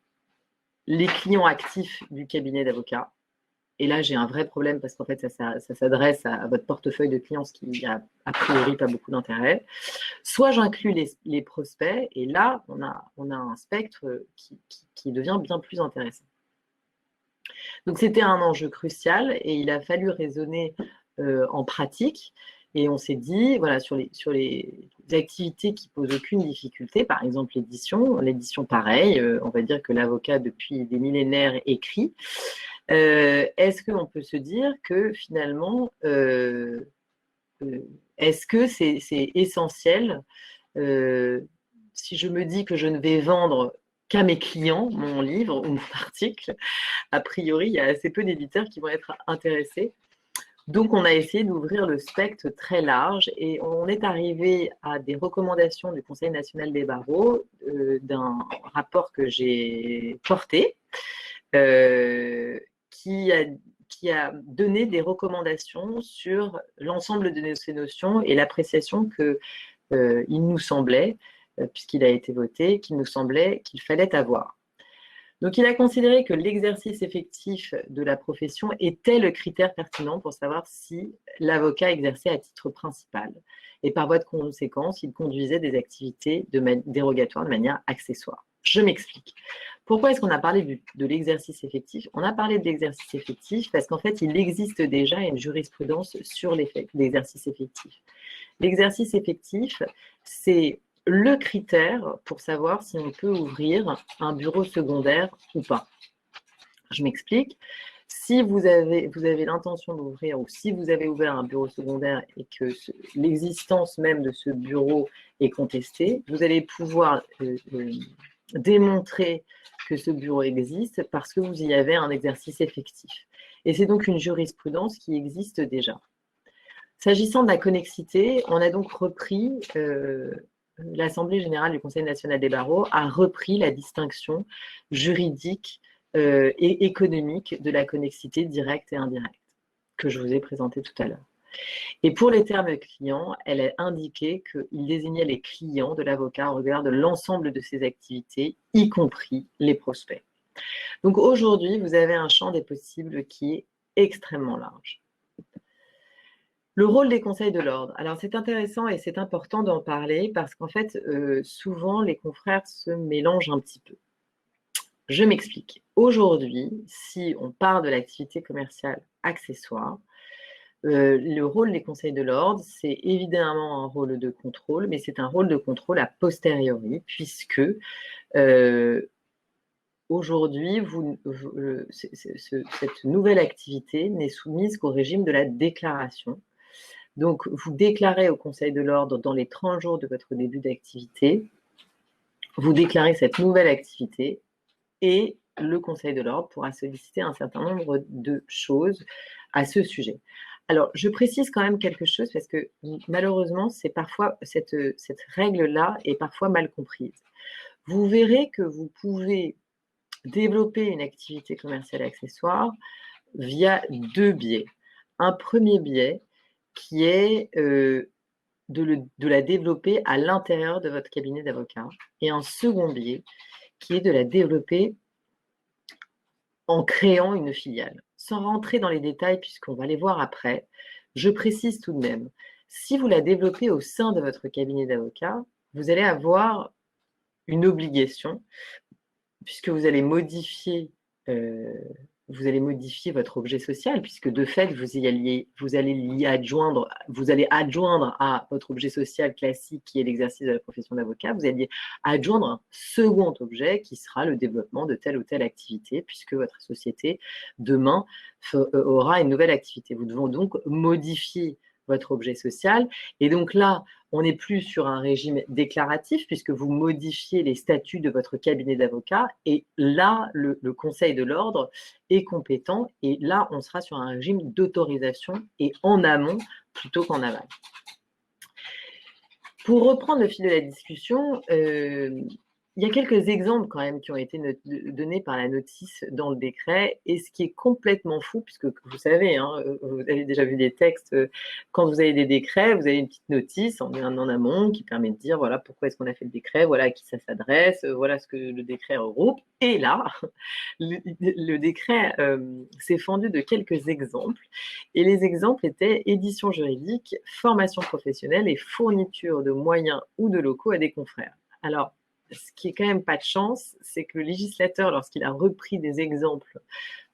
les clients actifs du cabinet d'avocat. Et là, j'ai un vrai problème parce qu'en fait, ça s'adresse à votre portefeuille de clients, ce qui a priori pas beaucoup d'intérêt. Soit j'inclus les prospects, et là, on a un spectre qui devient bien plus intéressant. Donc, c'était un enjeu crucial et il a fallu raisonner en pratique. Et on s'est dit, voilà, sur les activités qui posent aucune difficulté, par exemple l'édition pareil, on va dire que l'avocat depuis des millénaires écrit. Est-ce qu'on peut se dire que finalement, est-ce que c'est essentiel si je me dis que je ne vais vendre qu'à mes clients mon livre ou mon article, a priori, il y a assez peu d'éditeurs qui vont être intéressés. Donc, on a essayé d'ouvrir le spectre très large et on est arrivé à des recommandations du Conseil national des barreaux d'un rapport que j'ai porté qui a donné des recommandations sur l'ensemble de ces notions et l'appréciation qu'il nous semblait, puisqu'il a été voté, qu'il nous semblait qu'il fallait avoir. Donc, il a considéré que l'exercice effectif de la profession était le critère pertinent pour savoir si l'avocat exerçait à titre principal. Et par voie de conséquence, il conduisait des activités dérogatoires de manière accessoire. Je m'explique. Pourquoi est-ce qu'on a parlé de l'exercice effectif? On a parlé de l'exercice effectif parce qu'en fait, il existe déjà une jurisprudence sur l'exercice effectif. L'exercice effectif, c'est le critère pour savoir si on peut ouvrir un bureau secondaire ou pas. Je m'explique. Si vous avez l'intention d'ouvrir ou si vous avez ouvert un bureau secondaire et que l'existence même de ce bureau est contestée, vous allez pouvoir démontrer que ce bureau existe parce que vous y avez un exercice effectif. Et c'est donc une jurisprudence qui existe déjà. S'agissant de la connexité, on a donc repris, l'Assemblée générale du Conseil national des barreaux a repris la distinction juridique et économique de la connexité directe et indirecte que je vous ai présentée tout à l'heure. Et pour les termes clients, elle a indiqué qu'il désignait les clients de l'avocat au regard de l'ensemble de ses activités, y compris les prospects. Donc aujourd'hui, vous avez un champ des possibles qui est extrêmement large. Le rôle des conseils de l'ordre. Alors, c'est intéressant et c'est important d'en parler parce qu'en fait, souvent, les confrères se mélangent un petit peu. Je m'explique. Aujourd'hui, si on part de l'activité commerciale accessoire, le rôle des conseils de l'ordre, c'est évidemment un rôle de contrôle, mais c'est un rôle de contrôle a posteriori puisque aujourd'hui, cette nouvelle activité n'est soumise qu'au régime de la déclaration. Donc, vous déclarez au Conseil de l'ordre dans les 30 jours de votre début d'activité, vous déclarez cette nouvelle activité et le Conseil de l'ordre pourra solliciter un certain nombre de choses à ce sujet. Alors, je précise quand même quelque chose parce que malheureusement, c'est parfois cette règle-là est parfois mal comprise. Vous verrez que vous pouvez développer une activité commerciale accessoire via deux biais. Un premier biais qui est de la développer à l'intérieur de votre cabinet d'avocat et un second biais qui est de la développer en créant une filiale. Sans rentrer dans les détails puisqu'on va les voir après, je précise tout de même, si vous la développez au sein de votre cabinet d'avocat, vous allez avoir une obligation puisque vous allez modifier vous allez modifier votre objet social, puisque de fait, vous allez adjoindre à votre objet social classique, qui est l'exercice de la profession d'avocat, vous allez adjoindre un second objet qui sera le développement de telle ou telle activité, puisque votre société, demain, aura une nouvelle activité. Vous devez donc modifier votre objet social. Et donc là, on n'est plus sur un régime déclaratif puisque vous modifiez les statuts de votre cabinet d'avocat et là, le Conseil de l'ordre est compétent et là, on sera sur un régime d'autorisation et en amont plutôt qu'en aval. Pour reprendre le fil de la discussion, il y a quelques exemples quand même qui ont été donnés par la notice dans le décret et ce qui est complètement fou, puisque vous savez, hein, vous avez déjà vu des textes, quand vous avez des décrets, vous avez une petite notice en amont qui permet de dire voilà pourquoi est-ce qu'on a fait le décret, voilà à qui ça s'adresse, voilà ce que le décret regroupe. Et là, le décret s'est fendu de quelques exemples et les exemples étaient édition juridique, formation professionnelle et fourniture de moyens ou de locaux à des confrères. Alors, ce qui est quand même pas de chance, c'est que le législateur, lorsqu'il a repris des exemples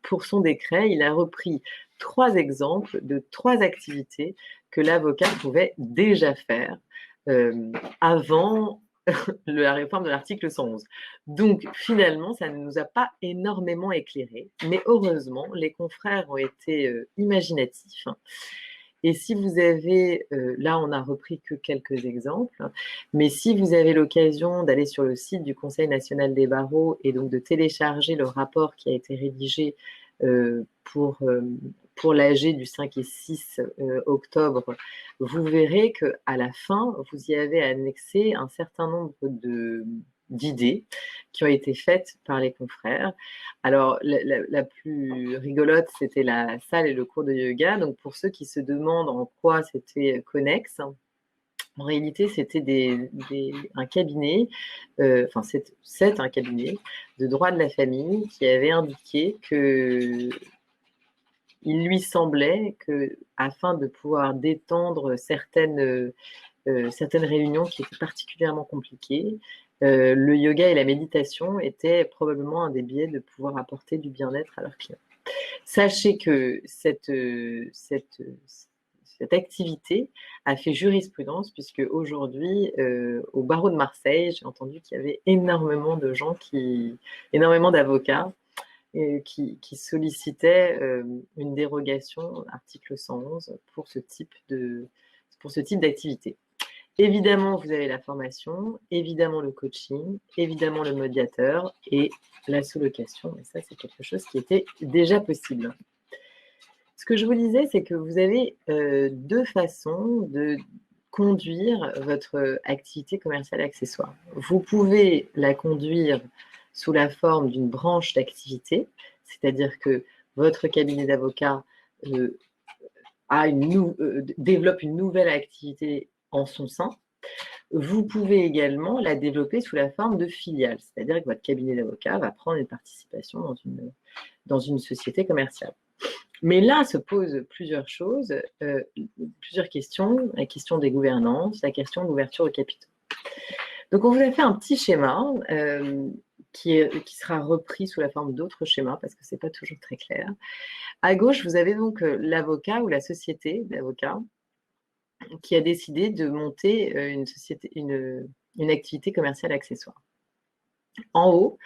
pour son décret, il a repris 3 exemples de 3 activités que l'avocat pouvait déjà faire avant la réforme de l'article 111. Donc, finalement, ça ne nous a pas énormément éclairé, mais heureusement, les confrères ont été imaginatifs. Et si vous avez, là on a repris que quelques exemples, mais si vous avez l'occasion d'aller sur le site du Conseil national des barreaux et donc de télécharger le rapport qui a été rédigé pour l'AG du 5 et 6 octobre, vous verrez qu'à la fin, vous y avez annexé un certain nombre d'idées qui ont été faites par les confrères. Alors, la plus rigolote, c'était la salle et le cours de yoga. Donc, pour ceux qui se demandent en quoi c'était connexe, en réalité, c'était un cabinet, c'est un cabinet de droit de la famille qui avait indiqué que il lui semblait que, afin de pouvoir détendre certaines réunions qui étaient particulièrement compliquées, le yoga et la méditation étaient probablement un des biais de pouvoir apporter du bien-être à leurs clients. Sachez que cette activité a fait jurisprudence puisque aujourd'hui, au barreau de Marseille, j'ai entendu qu'il y avait énormément de gens, énormément d'avocats qui sollicitaient une dérogation article 111 pour ce type d'activité. Évidemment, vous avez la formation, évidemment le coaching, évidemment le médiateur et la sous-location. Et ça, c'est quelque chose qui était déjà possible. Ce que je vous disais, c'est que vous avez 2 façons de conduire votre activité commerciale et accessoire. Vous pouvez la conduire sous la forme d'une branche d'activité, c'est-à-dire que votre cabinet d'avocat développe une nouvelle activité en son sein. Vous pouvez également la développer sous la forme de filiale, c'est-à-dire que votre cabinet d'avocat va prendre une participation dans une société commerciale. Mais là se posent plusieurs choses, plusieurs questions, la question des gouvernances, la question d'ouverture aux capitaux. Donc, on vous a fait un petit schéma qui sera repris sous la forme d'autres schémas parce que ce n'est pas toujours très clair. À gauche, vous avez donc l'avocat ou la société d'avocats qui a décidé de monter une activité commerciale accessoire. En haut,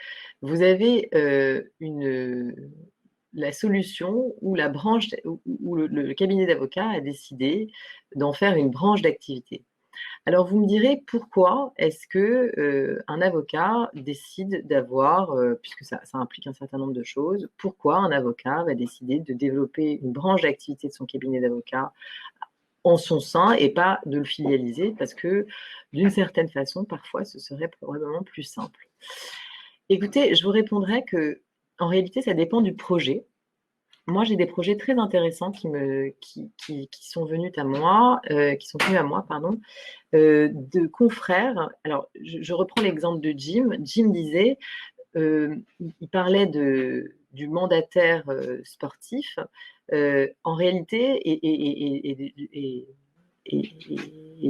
vous avez la solution où la branche, où le cabinet d'avocats a décidé d'en faire une branche d'activité. Alors, vous me direz pourquoi est-ce qu'un avocat décide d'avoir, puisque ça implique un certain nombre de choses, pourquoi un avocat va décider de développer une branche d'activité de son cabinet d'avocat en son sein et pas de le filialiser parce que d'une certaine façon, parfois, ce serait probablement plus simple. Écoutez, je vous répondrai que en réalité, ça dépend du projet. Moi, j'ai des projets très intéressants qui sont venus à moi, de confrères. Alors, je reprends l'exemple de Jim. Jim disait, il parlait du mandataire sportif. En réalité, et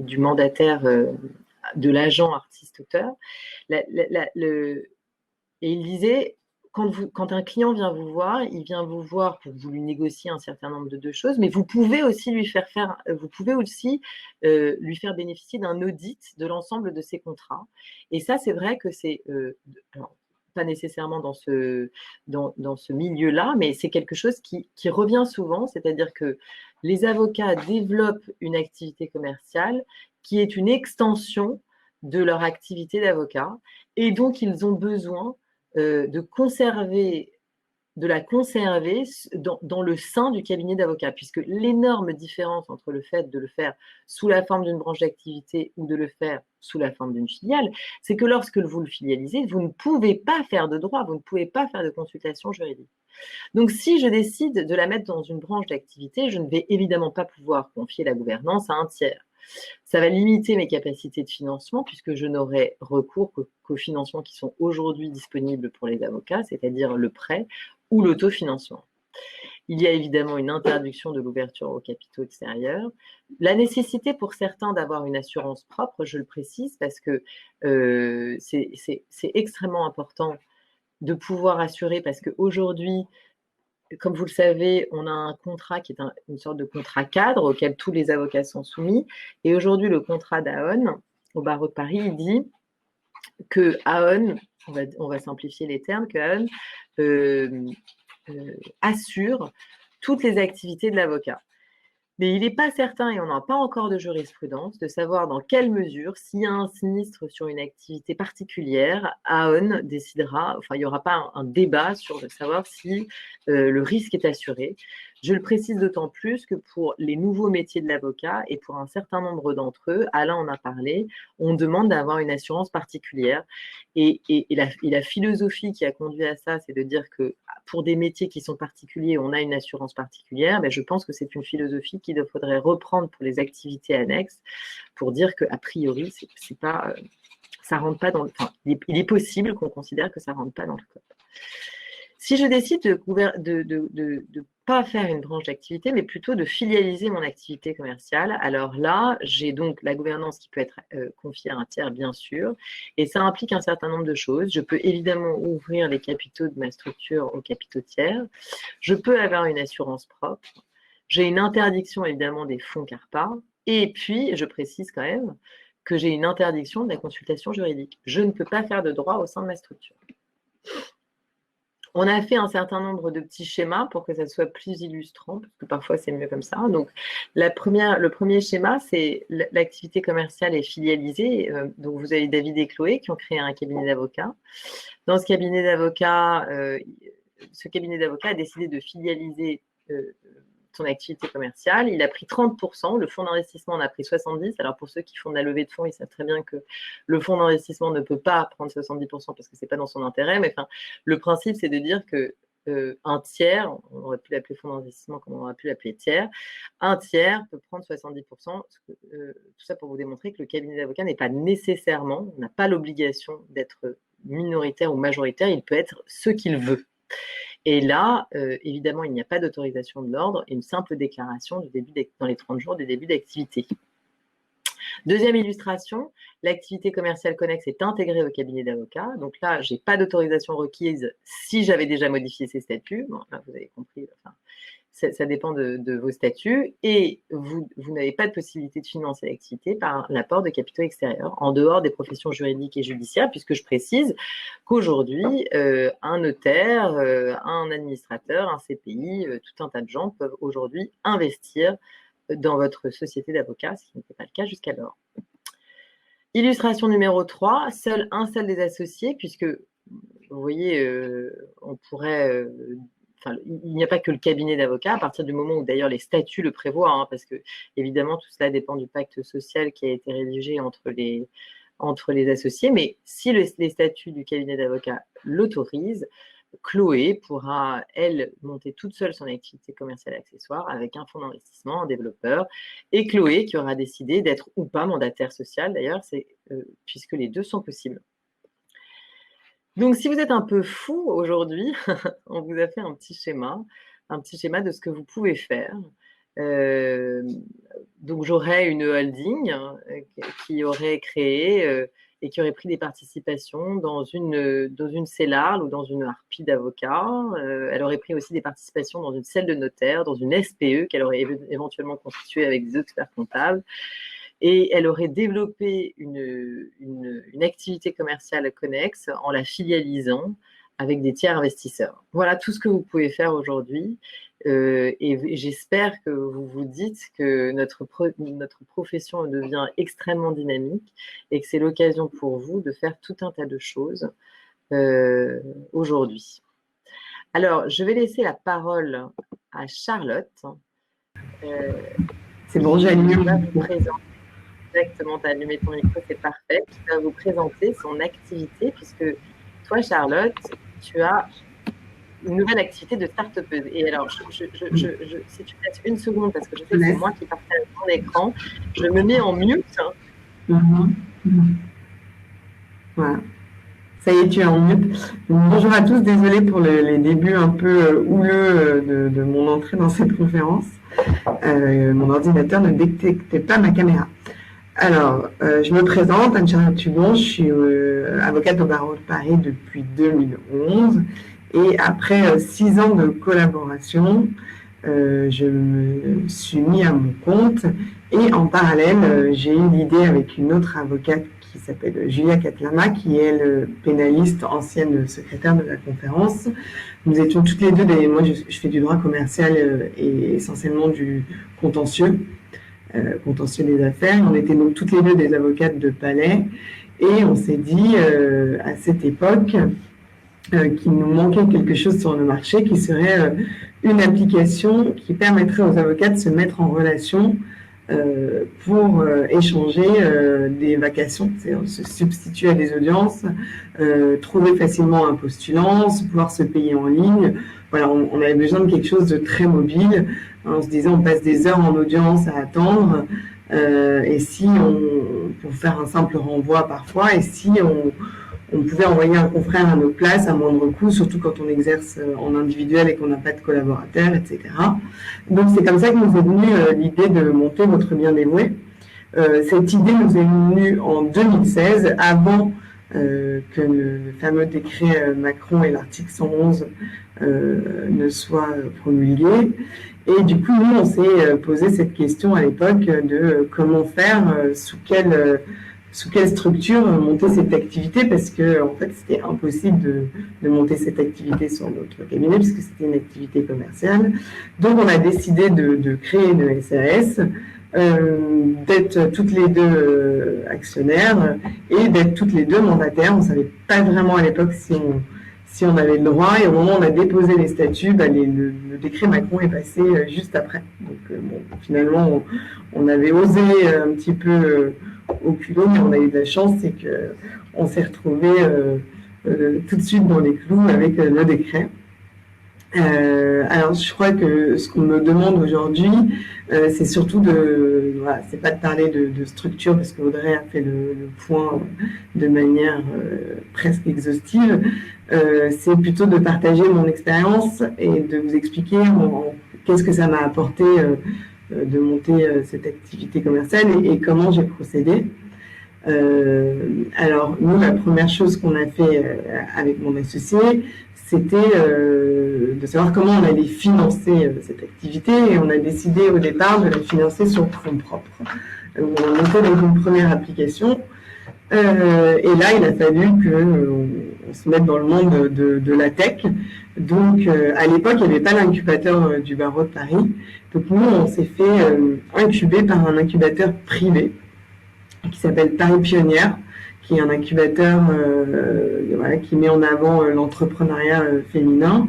du mandataire de l'agent artiste-auteur. Et il disait, quand un client vient vous voir, il vient vous voir pour que vous lui négocier un certain nombre de choses, mais vous pouvez aussi lui faire bénéficier d'un audit de l'ensemble de ses contrats. Et ça, c'est vrai que c'est, alors, pas nécessairement dans ce milieu-là, mais c'est quelque chose qui revient souvent, c'est-à-dire que les avocats développent une activité commerciale qui est une extension de leur activité d'avocat, et donc ils ont besoin de la conserver dans le sein du cabinet d'avocat, puisque l'énorme différence entre le fait de le faire sous la forme d'une branche d'activité ou de le faire sous la forme d'une filiale, c'est que lorsque vous le filialisez, vous ne pouvez pas faire de droit, vous ne pouvez pas faire de consultation juridique. Donc, si je décide de la mettre dans une branche d'activité, je ne vais évidemment pas pouvoir confier la gouvernance à un tiers. Ça va limiter mes capacités de financement puisque je n'aurai recours qu'aux financements qui sont aujourd'hui disponibles pour les avocats, c'est-à-dire le prêt ou l'autofinancement. Il y a évidemment une interdiction de l'ouverture aux capitaux extérieurs. La nécessité pour certains d'avoir une assurance propre, je le précise, parce que c'est extrêmement important de pouvoir assurer, parce qu'aujourd'hui, comme vous le savez, on a un contrat qui est une sorte de contrat cadre auquel tous les avocats sont soumis. Et aujourd'hui, le contrat d'Aon, au barreau de Paris, il dit que Aon, on va simplifier les termes, que Aon assure toutes les activités de l'avocat. Mais il n'est pas certain, et on n'a pas encore de jurisprudence, de savoir dans quelle mesure, s'il y a un sinistre sur une activité particulière, Aon décidera, enfin il n'y aura pas un débat sur de savoir si le risque est assuré. Je le précise d'autant plus que pour les nouveaux métiers de l'avocat et pour un certain nombre d'entre eux, Alain en a parlé, on demande d'avoir une assurance particulière. Et la philosophie qui a conduit à ça, c'est de dire que pour des métiers qui sont particuliers, on a une assurance particulière. Mais je pense que c'est une philosophie qu'il faudrait reprendre pour les activités annexes, pour dire qu'a priori, c'est pas, ça rentre pas dans le. Enfin, il est possible qu'on considère que ça rentre pas dans le code. Si je décide de pas faire une branche d'activité, mais plutôt de filialiser mon activité commerciale, alors là, j'ai donc la gouvernance qui peut être confiée à un tiers, bien sûr, et ça implique un certain nombre de choses. Je peux évidemment ouvrir les capitaux de ma structure aux capitaux tiers. Je peux avoir une assurance propre. J'ai une interdiction, évidemment, des fonds CARPA. Et puis, je précise quand même que j'ai une interdiction de la consultation juridique. Je ne peux pas faire de droit au sein de ma structure. On a fait un certain nombre de petits schémas pour que ça soit plus illustrant, parce que parfois c'est mieux comme ça. Donc, le premier schéma, c'est l'activité commerciale est filialisée. Donc, vous avez David et Chloé qui ont créé un cabinet d'avocats. Dans ce cabinet d'avocats a décidé de filialiser son activité commerciale. Il a pris 30%, le fonds d'investissement en a pris 70%. Alors pour ceux qui font de la levée de fonds, ils savent très bien que le fonds d'investissement ne peut pas prendre 70% parce que ce n'est pas dans son intérêt. Mais enfin, le principe, c'est de dire que un tiers, on aurait pu l'appeler fonds d'investissement comme on aurait pu l'appeler tiers, un tiers peut prendre 70%. Tout ça pour vous démontrer que le cabinet d'avocats n'est pas nécessairement, n'a pas l'obligation d'être minoritaire ou majoritaire, il peut être ce qu'il veut. Et là, évidemment, il n'y a pas d'autorisation de l'ordre, une simple déclaration dans les 30 jours du début d'activité. Deuxième illustration, l'activité commerciale connexe est intégrée au cabinet d'avocats. Donc là, je n'ai pas d'autorisation requise si j'avais déjà modifié ces statuts. Bon, là, vous avez compris, enfin, ça dépend de vos statuts. Et vous n'avez pas de possibilité de financer l'activité par l'apport de capitaux extérieurs, en dehors des professions juridiques et judiciaires, puisque je précise qu'aujourd'hui, un notaire, un administrateur, un CPI, tout un tas de gens peuvent aujourd'hui investir dans votre société d'avocats, ce qui n'était pas le cas jusqu'alors. Illustration numéro 3, un seul des associés, puisque vous voyez, on pourrait... il n'y a pas que le cabinet d'avocats, à partir du moment où d'ailleurs les statuts le prévoient, hein, parce que évidemment tout cela dépend du pacte social qui a été rédigé entre les associés, mais si les statuts du cabinet d'avocats l'autorisent, Chloé pourra, elle, monter toute seule son activité commerciale accessoire avec un fonds d'investissement, un développeur, et Chloé qui aura décidé d'être ou pas mandataire social, d'ailleurs, puisque les deux sont possibles. Donc, si vous êtes un peu fou aujourd'hui, on vous a fait un petit schéma de ce que vous pouvez faire. Donc, j'aurais une holding qui aurait créé et qui aurait pris des participations dans une CELARL ou dans une harpie d'avocats. Elle aurait pris aussi des participations dans une celle de notaire, dans une SPE qu'elle aurait éventuellement constituée avec des experts comptables. Et elle aurait développé une activité commerciale connexe en la filialisant avec des tiers investisseurs. Voilà tout ce que vous pouvez faire aujourd'hui. Et j'espère que vous vous dites que notre profession devient extrêmement dynamique et que c'est l'occasion pour vous de faire tout un tas de choses aujourd'hui. Alors, je vais laisser la parole à Charlotte. C'est bon, j'ai allumé. Exactement, tu as allumé ton micro, c'est parfait. Qui va vous présenter son activité, puisque toi, Charlotte, tu as une nouvelle activité de start-upeuse. Et alors, si tu laisses une seconde, parce que je sais que c'est moi qui partage mon écran, je me mets en mute. Voilà. Ça y est, tu es en mute. Bonjour à tous, désolée pour les débuts un peu houleux de mon entrée dans cette conférence. Mon ordinateur ne détectait pas ma caméra. Alors, je me présente, Anne-Charlotte Tubon, je suis avocate au barreau de Paris depuis 2011 et après 6 ans de collaboration, je me suis mis à mon compte et en parallèle, j'ai eu l'idée avec une autre avocate qui s'appelle Julia Katlama, qui est pénaliste, ancienne secrétaire de la conférence. Nous étions toutes les deux, moi je fais du droit commercial et essentiellement du contentieux des affaires. On était donc toutes les deux des avocates de palais et on s'est dit à cette époque qu'il nous manquait quelque chose sur le marché qui serait une application qui permettrait aux avocats de se mettre en relation pour échanger des vacations, c'est-à-dire se substituer à des audiences, trouver facilement un postulant, pouvoir se payer en ligne. Voilà, on avait besoin de quelque chose de très mobile. On se disait, on passe des heures en audience à attendre, et si pour faire un simple renvoi parfois, et si on pouvait envoyer un confrère à nos places à moindre coût, surtout quand on exerce en individuel et qu'on n'a pas de collaborateurs, etc. Donc c'est comme ça que nous est venue l'idée de monter Votre Bien Dévoué. Cette idée nous est venue en 2016, avant que le fameux décret Macron et l'article 111 ne soient promulgués. Et du coup, nous, on s'est posé cette question à l'époque de comment faire, sous quelle structure monter cette activité, parce que en fait, c'était impossible de monter cette activité sur notre cabinet, puisque c'était une activité commerciale. Donc, on a décidé de créer une SAS, d'être toutes les deux actionnaires et d'être toutes les deux mandataires. On ne savait pas vraiment à l'époque si on avait le droit, et au moment où on a déposé les statuts, le décret Macron est passé juste après. Donc finalement, on avait osé un petit peu au culot, mais on a eu de la chance, c'est qu'on s'est retrouvé tout de suite dans les clous avec le décret. Alors, je crois que ce qu'on me demande aujourd'hui, c'est surtout c'est pas de parler de structure, parce que Audrey a fait le point de manière presque exhaustive. C'est plutôt de partager mon expérience et de vous expliquer qu'est-ce que ça m'a apporté de monter cette activité commerciale et comment j'ai procédé. Alors, nous, la première chose qu'on a fait avec mon associé, c'était de savoir comment on allait financer cette activité, et on a décidé au départ de la financer sur fonds propres. On a monté donc une première application, et là, il a fallu qu'on se mette dans le monde de la tech. Donc, à l'époque, il n'y avait pas l'incubateur du barreau de Paris. Donc, nous, on s'est fait incuber par un incubateur privé qui s'appelle Paris Pionnière, qui est un incubateur qui met en avant l'entrepreneuriat féminin.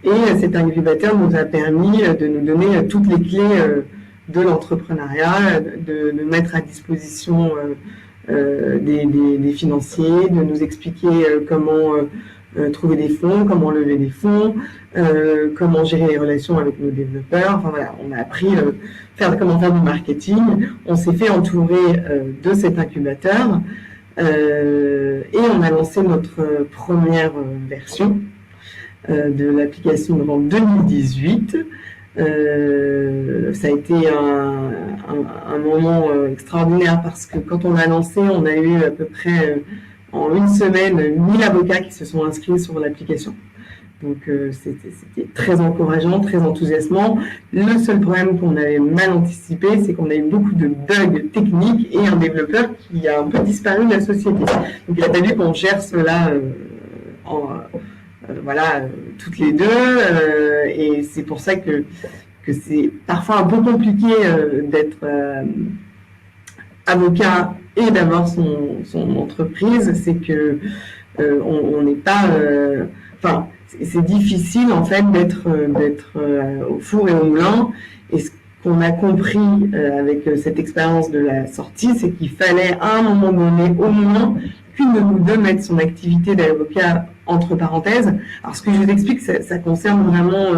Et cet incubateur nous a permis de nous donner toutes les clés de l'entrepreneuriat, de mettre à disposition des financiers, de nous expliquer comment trouver des fonds, comment lever des fonds, comment gérer les relations avec nos développeurs. Enfin voilà, on a appris comment faire du marketing. On s'est fait entourer de cet incubateur et on a lancé notre première version de l'application en 2018. Ça a été un moment extraordinaire parce que quand on l'a lancé, on a eu à peu près en une semaine 1000 avocats qui se sont inscrits sur l'application. Donc c'était très encourageant, très enthousiasmant. Le seul problème qu'on avait mal anticipé, c'est qu'on a eu beaucoup de bugs techniques et un développeur qui a un peu disparu de la société. Donc il a fallu qu'on gère cela toutes les deux. Et c'est pour ça que c'est parfois un peu compliqué d'être avocat et d'avoir son entreprise. C'est que on n'est pas... c'est difficile en fait d'être au four et au moulin. Et ce qu'on a compris avec cette expérience de la sortie, c'est qu'il fallait à un moment donné au moins qu'une de nous deux mette son activité d'avocat entre parenthèses. Alors ce que je vous explique, ça concerne vraiment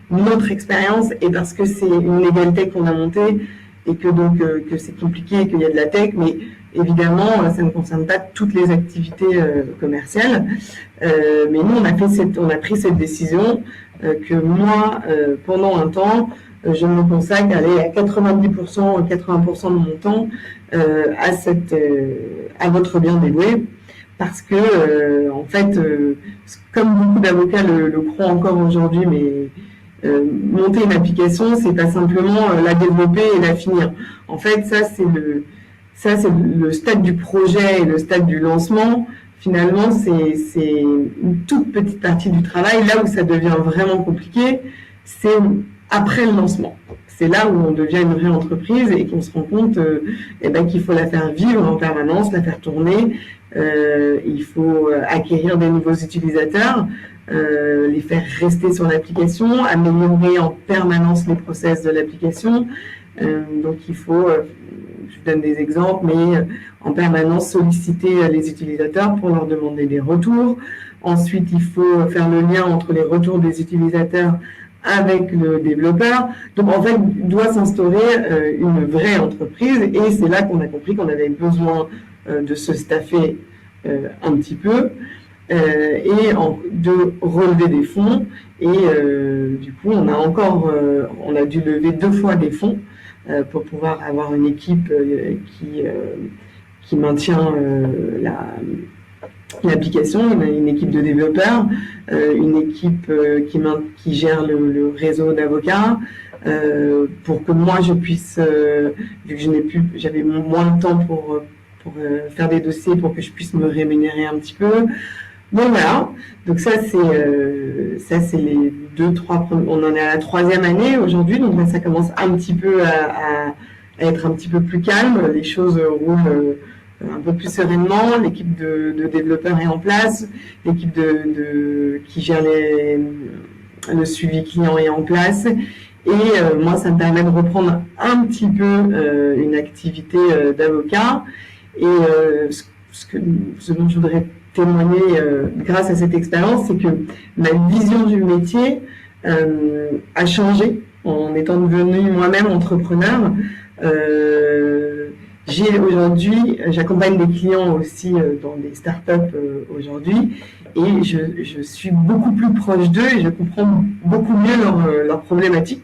notre expérience et parce que c'est une légalité qu'on a montée et que donc que c'est compliqué, qu'il y a de la tech, mais évidemment, ça ne concerne pas toutes les activités commerciales. Mais nous, on a pris cette décision que moi, pendant un temps, je me consacre à 90%, 80% de mon temps à votre bien dévoué. Parce que, en fait, comme beaucoup d'avocats le croient encore aujourd'hui, mais monter une application, c'est pas simplement la développer et la finir. En fait, ça c'est le stade du projet et le stade du lancement. Finalement, c'est une toute petite partie du travail. Là où ça devient vraiment compliqué, c'est après le lancement. C'est là où on devient une vraie entreprise et qu'on se rend compte qu'il faut la faire vivre en permanence, la faire tourner. Il faut acquérir des nouveaux utilisateurs, les faire rester sur l'application, améliorer en permanence les process de l'application. Donc il faut, je vous donne des exemples, mais en permanence solliciter les utilisateurs pour leur demander des retours. Ensuite, il faut faire le lien entre les retours des utilisateurs avec le développeur. Donc en fait, doit s'instaurer une vraie entreprise et c'est là qu'on a compris qu'on avait besoin de se staffer un petit peu et de relever des fonds. Et du coup, on a dû lever 2 fois des fonds pour pouvoir avoir une équipe qui maintient l'application, une équipe de développeurs, une équipe qui gère le réseau d'avocats, pour que moi je puisse, vu que j'avais moins de temps pour faire des dossiers, pour que je puisse me rémunérer un petit peu. Bon voilà, donc ça c'est les 2-3 premiers, on en est à la 3e année aujourd'hui, donc là ça commence un petit peu à être un petit peu plus calme, les choses roulent un peu plus sereinement, l'équipe de développeurs est en place, l'équipe qui gère le suivi client est en place, et moi ça me permet de reprendre un petit peu une activité d'avocat, et ce dont je voudrais témoigner grâce à cette expérience, c'est que ma vision du métier a changé en étant devenue moi-même entrepreneur. J'accompagne des clients aussi dans des startups aujourd'hui, et je suis beaucoup plus proche d'eux et je comprends beaucoup mieux leurs problématiques.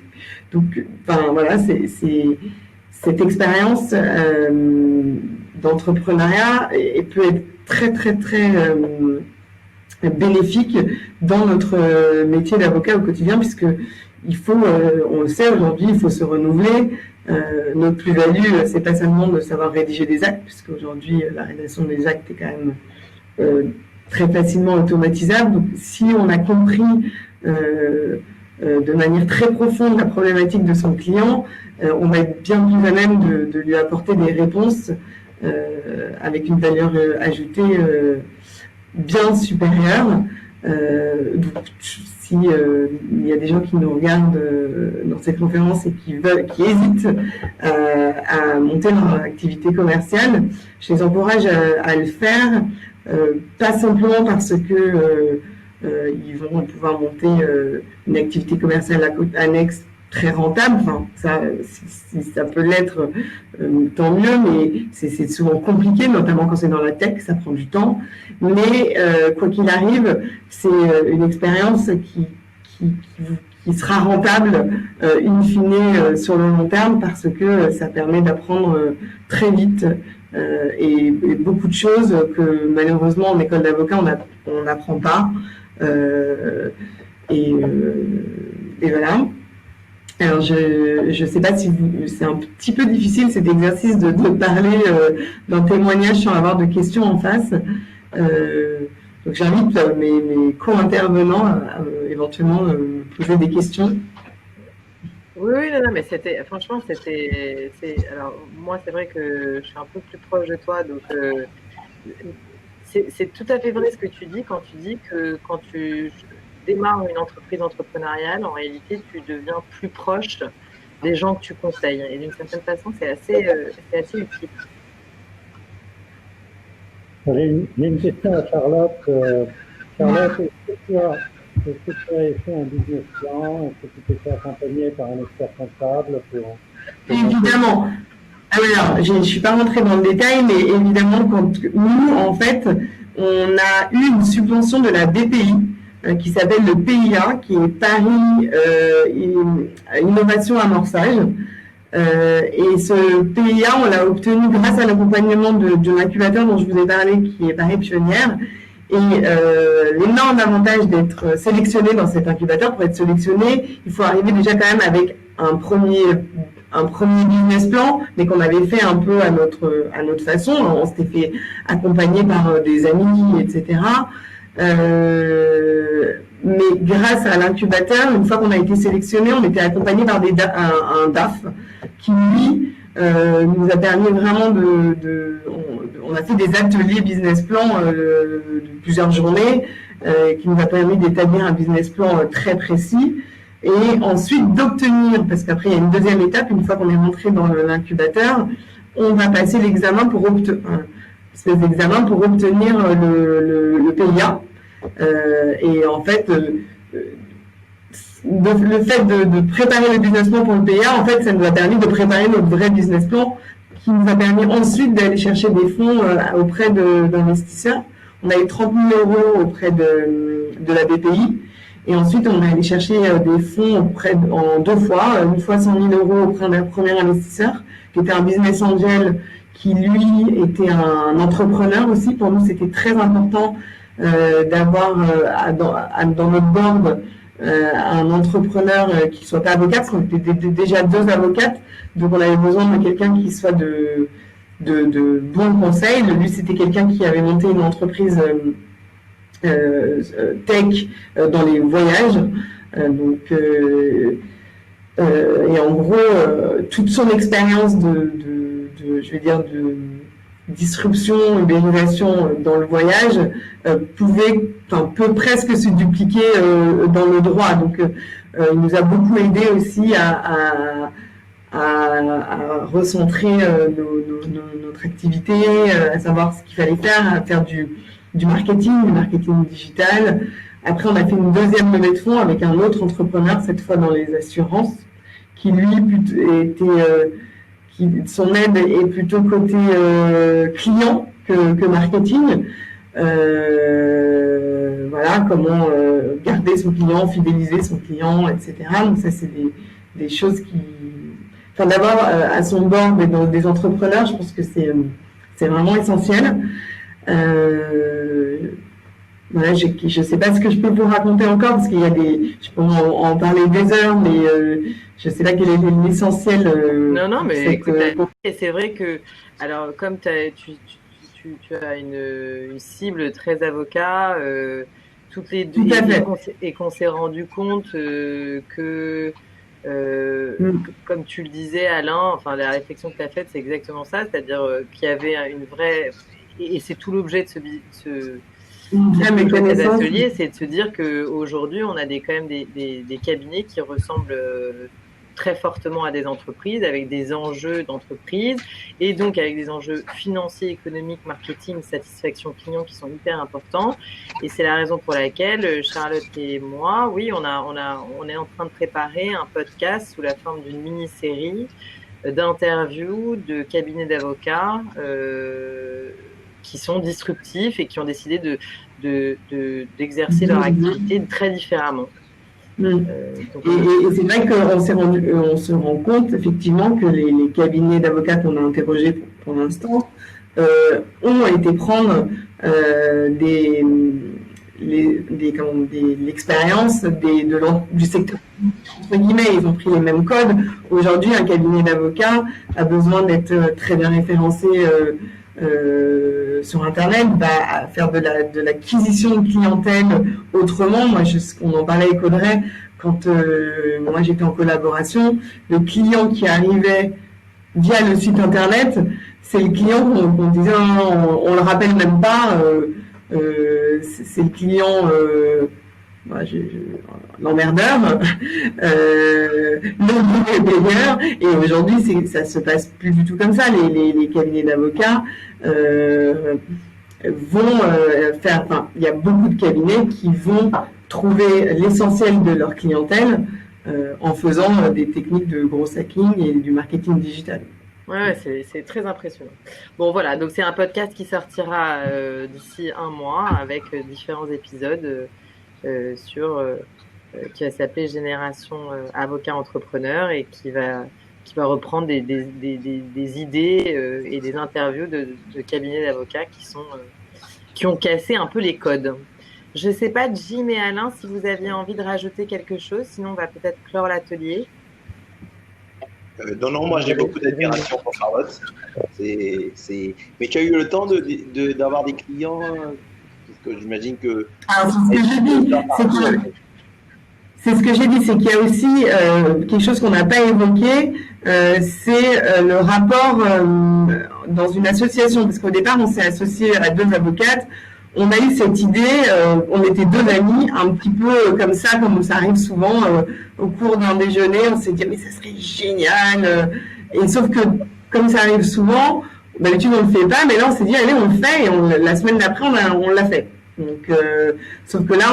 Donc, voilà, c'est cette expérience d'entrepreneuriat et peut être très très très bénéfique dans notre métier d'avocat au quotidien, puisque il faut, on le sait aujourd'hui, il faut se renouveler. Notre plus-value, c'est pas seulement de savoir rédiger des actes, puisque aujourd'hui la rédaction des actes est quand même très facilement automatisable. Donc, si on a compris de manière très profonde la problématique de son client, on va être bien plus à même de lui apporter des réponses avec une valeur ajoutée bien supérieure. Donc, si il y a des gens qui nous regardent dans cette conférence et qui hésitent à monter leur activité commerciale, je les encourage à le faire, pas simplement parce que ils vont pouvoir monter une activité commerciale annexe très rentable. Enfin, si ça peut l'être, tant mieux, mais c'est souvent compliqué, notamment quand c'est dans la tech, ça prend du temps. Mais quoi qu'il arrive, c'est une expérience qui qui sera rentable in fine sur le long terme parce que ça permet d'apprendre très vite et beaucoup de choses que malheureusement en école d'avocat on n'apprend pas. Et voilà. Alors, je sais pas si c'est un petit peu difficile cet exercice de parler d'un témoignage sans avoir de questions en face. Donc, j'invite mes co-intervenants à éventuellement me poser des questions. Oui, non, mais franchement, alors, moi, c'est vrai que je suis un peu plus proche de toi, donc c'est tout à fait vrai ce que tu dis quand tu dis que quand tu démarres une entreprise entrepreneuriale, en réalité, tu deviens plus proche des gens que tu conseilles. Et d'une certaine façon, c'est assez utile. J'ai une question à Charlotte. Charlotte, est-ce que tu as fait un business plan? Est-ce que tu t'es fait accompagner par un expert comptable pour... Évidemment. Alors, je ne suis pas rentrée dans le détail, mais évidemment, quand nous, en fait, on a eu une subvention de la BPI qui s'appelle le PIA, qui est Paris Innovation Amorçage. Et ce PIA, on l'a obtenu grâce à l'accompagnement de l'incubateur dont je vous ai parlé, qui est Paris Pionnière. Et l'énorme avantage d'être sélectionné dans cet incubateur, pour être sélectionné, il faut arriver déjà quand même avec un premier business plan, mais qu'on avait fait un peu à notre façon. On s'était fait accompagner par des amis, etc. Mais grâce à l'incubateur, une fois qu'on a été sélectionné, on était accompagné par un DAF qui, lui, nous a permis vraiment on a fait des ateliers business plan de plusieurs journées, qui nous a permis d'établir un business plan très précis et ensuite d'obtenir, parce qu'après il y a une deuxième étape, une fois qu'on est rentré dans l'incubateur, on va passer l'examen pour obtenir le PIA. Et en fait, le fait de préparer le business plan pour le PIA, en fait, ça nous a permis de préparer notre vrai business plan qui nous a permis ensuite d'aller chercher des fonds auprès d'investisseurs. On a eu 30 000 € auprès de la BPI. Et ensuite, on est allé chercher des fonds en 2 fois. Une fois 100 000 € auprès d'un premier investisseur, qui était un business angel, qui lui était un entrepreneur aussi. Pour nous, c'était très important d'avoir dans notre board un entrepreneur qui soit pas avocat, parce qu'on était déjà 2 avocates, donc on avait besoin de quelqu'un qui soit de bons conseils. Lui, c'était quelqu'un qui avait monté une entreprise tech dans les voyages, et en gros toute son expérience de disruption, ubérisation dans le voyage peut presque se dupliquer dans le droit. Donc, il nous a beaucoup aidé aussi à recentrer notre activité, à savoir ce qu'il fallait faire, à faire du marketing digital. Après, on a fait une deuxième levée de fonds avec un autre entrepreneur, cette fois dans les assurances, qui lui son aide est plutôt côté client que marketing. Voilà, comment garder son client, fidéliser son client, etc. Donc ça, c'est des choses d'avoir à son bord des entrepreneurs, je pense que c'est vraiment essentiel. Voilà, je ne sais pas ce que je peux vous raconter encore, parce qu'il y a je peux en parler des heures, mais je ne sais pas quel est l'essentiel. Non, mais écoute, et c'est vrai que, alors, comme tu as une cible très avocat, toutes les deux, et qu'on s'est rendu compte que, comme tu le disais, Alain, enfin, la réflexion que tu as faite, c'est exactement ça, c'est-à-dire qu'il y avait une vraie, et c'est tout l'objet de ces ateliers, c'est de se dire qu'aujourd'hui, on a quand même des cabinets qui ressemblent très fortement à des entreprises, avec des enjeux d'entreprise, et donc avec des enjeux financiers, économiques, marketing, satisfaction client qui sont hyper importants. Et c'est la raison pour laquelle Charlotte et moi, oui, on est en train de préparer un podcast sous la forme d'une mini-série d'interviews de cabinets d'avocats qui sont disruptifs et qui ont décidé d'exercer leur activité très différemment. Donc, et c'est vrai qu'on se rend compte effectivement que les cabinets d'avocats qu'on a interrogés pour l'instant ont été prendre l'expérience du secteur, entre guillemets. Ils ont pris les mêmes codes. Aujourd'hui, un cabinet d'avocats a besoin d'être très bien référencé sur Internet, à faire de l'acquisition de clientèle autrement. Moi, on en parlait avec Audrey, quand moi j'étais en collaboration, le client qui arrivait via le site Internet, c'est le client qu'on disait on le rappelle même pas, c'est le client l'emmerdeur, le payeur. Et aujourd'hui, ça se passe plus du tout comme ça. Les cabinets d'avocats vont faire. Enfin, il y a beaucoup de cabinets qui vont trouver l'essentiel de leur clientèle en faisant des techniques de gros hacking et du marketing digital. Ouais, c'est très impressionnant. Bon, voilà, donc c'est un podcast qui sortira d'ici un mois avec différents épisodes qui va s'appeler Génération Avocat Entrepreneur et qui va reprendre des idées et des interviews de cabinets d'avocats qui ont cassé un peu les codes. Je ne sais pas, Jim et Alain, si vous aviez envie de rajouter quelque chose, sinon on va peut-être clore l'atelier. Non, moi j'ai beaucoup d'admiration pour Charlotte. Mais tu as eu le temps d'avoir des clients, parce que j'imagine que. Alors, c'est ce que j'ai dit, c'est qu'il y a aussi quelque chose qu'on n'a pas évoqué, c'est le rapport dans une association, parce qu'au départ on s'est associé à 2 avocates. On a eu cette idée, on était 2 amis, un petit peu comme ça ça arrive souvent au cours d'un déjeuner, on s'est dit mais ça serait génial, et sauf que comme ça arrive souvent, d'habitude on le fait pas, mais là on s'est dit allez on le fait, et la semaine d'après on l'a fait. Donc, sauf que là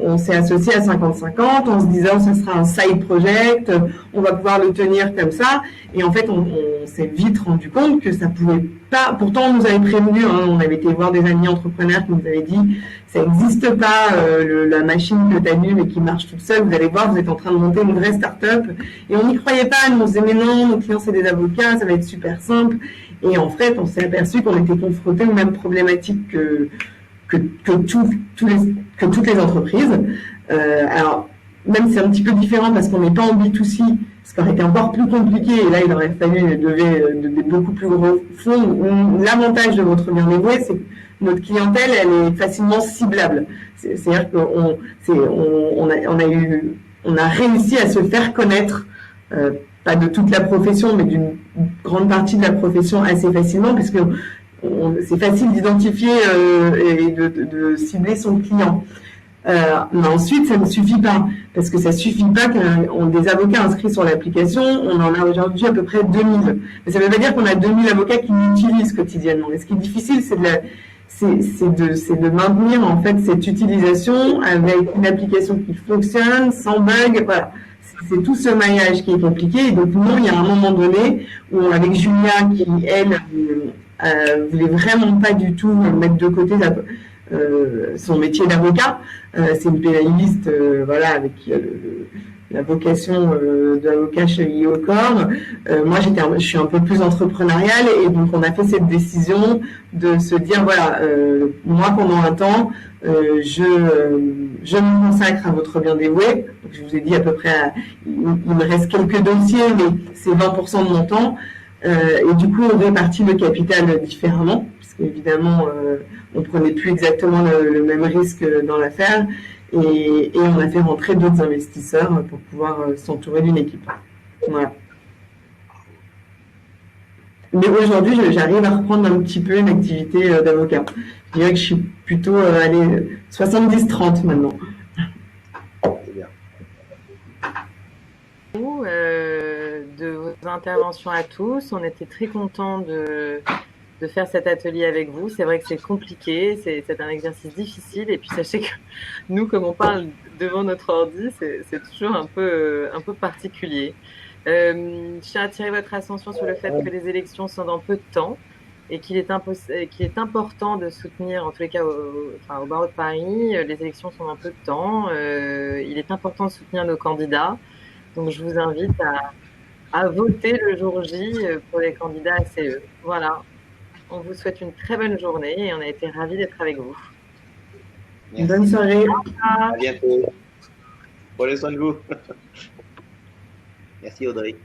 on s'est associé à 50-50, on se disait ça sera un side project, on va pouvoir le tenir comme ça, et en fait on s'est vite rendu compte que ça pouvait pas. Pourtant on nous avait prévenu, on avait été voir des amis entrepreneurs qui nous avaient dit ça n'existe pas la machine que tu allumes et qui marche toute seule, vous allez voir, vous êtes en train de monter une vraie start-up, et on n'y croyait pas. Nous on se disait mais non, nos clients c'est des avocats, ça va être super simple, et en fait on s'est aperçu qu'on était confrontés aux mêmes problématiques que toutes les entreprises. Alors, même c'est un petit peu différent parce qu'on n'est pas en B2C, ce qui aurait été encore plus compliqué, et là il aurait fallu de beaucoup plus gros fonds. L'avantage de votre bien dévoué, c'est que notre clientèle, elle est facilement ciblable. C'est-à-dire qu'on a réussi à se faire connaître, pas de toute la profession, mais d'une grande partie de la profession assez facilement, parce que c'est facile d'identifier et de cibler son client. Mais ensuite, ça ne suffit pas, parce que ça ne suffit pas qu'on des avocats inscrits sur l'application. On en a aujourd'hui à peu près 2000. Mais ça ne veut pas dire qu'on a 2000 avocats qui l'utilisent quotidiennement. Et ce qui est difficile, c'est de maintenir en fait cette utilisation avec une application qui fonctionne, sans bug. Voilà. C'est tout ce maillage qui est compliqué. Et donc, nous, il y a un moment donné où, avec Julia, qui, elle, voulait vraiment pas du tout mettre de côté son métier d'avocat. C'est une pénaliste, avec la vocation d'avocat chez IOCOR. Moi, je suis un peu plus entrepreneuriale, et donc on a fait cette décision de se dire moi pendant un temps, je me consacre à votre bien dévoué. Donc, je vous ai dit à peu près, il me reste quelques dossiers, mais c'est 20% de mon temps. Et du coup, on répartit le capital différemment, parce qu'évidemment, on ne prenait plus exactement le même risque dans l'affaire, et on a fait rentrer d'autres investisseurs pour pouvoir s'entourer d'une équipe. Voilà. Mais aujourd'hui, j'arrive à reprendre un petit peu une activité d'avocat. Je dirais que je suis plutôt 70-30 maintenant. C'est bien. De vos interventions à tous. On était très contents de faire cet atelier avec vous. C'est vrai que c'est compliqué, c'est un exercice difficile, et puis sachez que nous, comme on parle devant notre ordi, c'est toujours un peu particulier. Je tiens à attirer votre attention sur le fait que les élections sont dans peu de temps. et qu'il est important de soutenir, en tous les cas au barreau de Paris, les élections sont dans peu de temps, il est important de soutenir nos candidats. Donc je vous invite à voter le jour J pour les candidats ACE. Voilà, on vous souhaite une très bonne journée et on a été ravis d'être avec vous. Merci. Bonne soirée. À bientôt. Prenez soin de vous. Merci Audrey.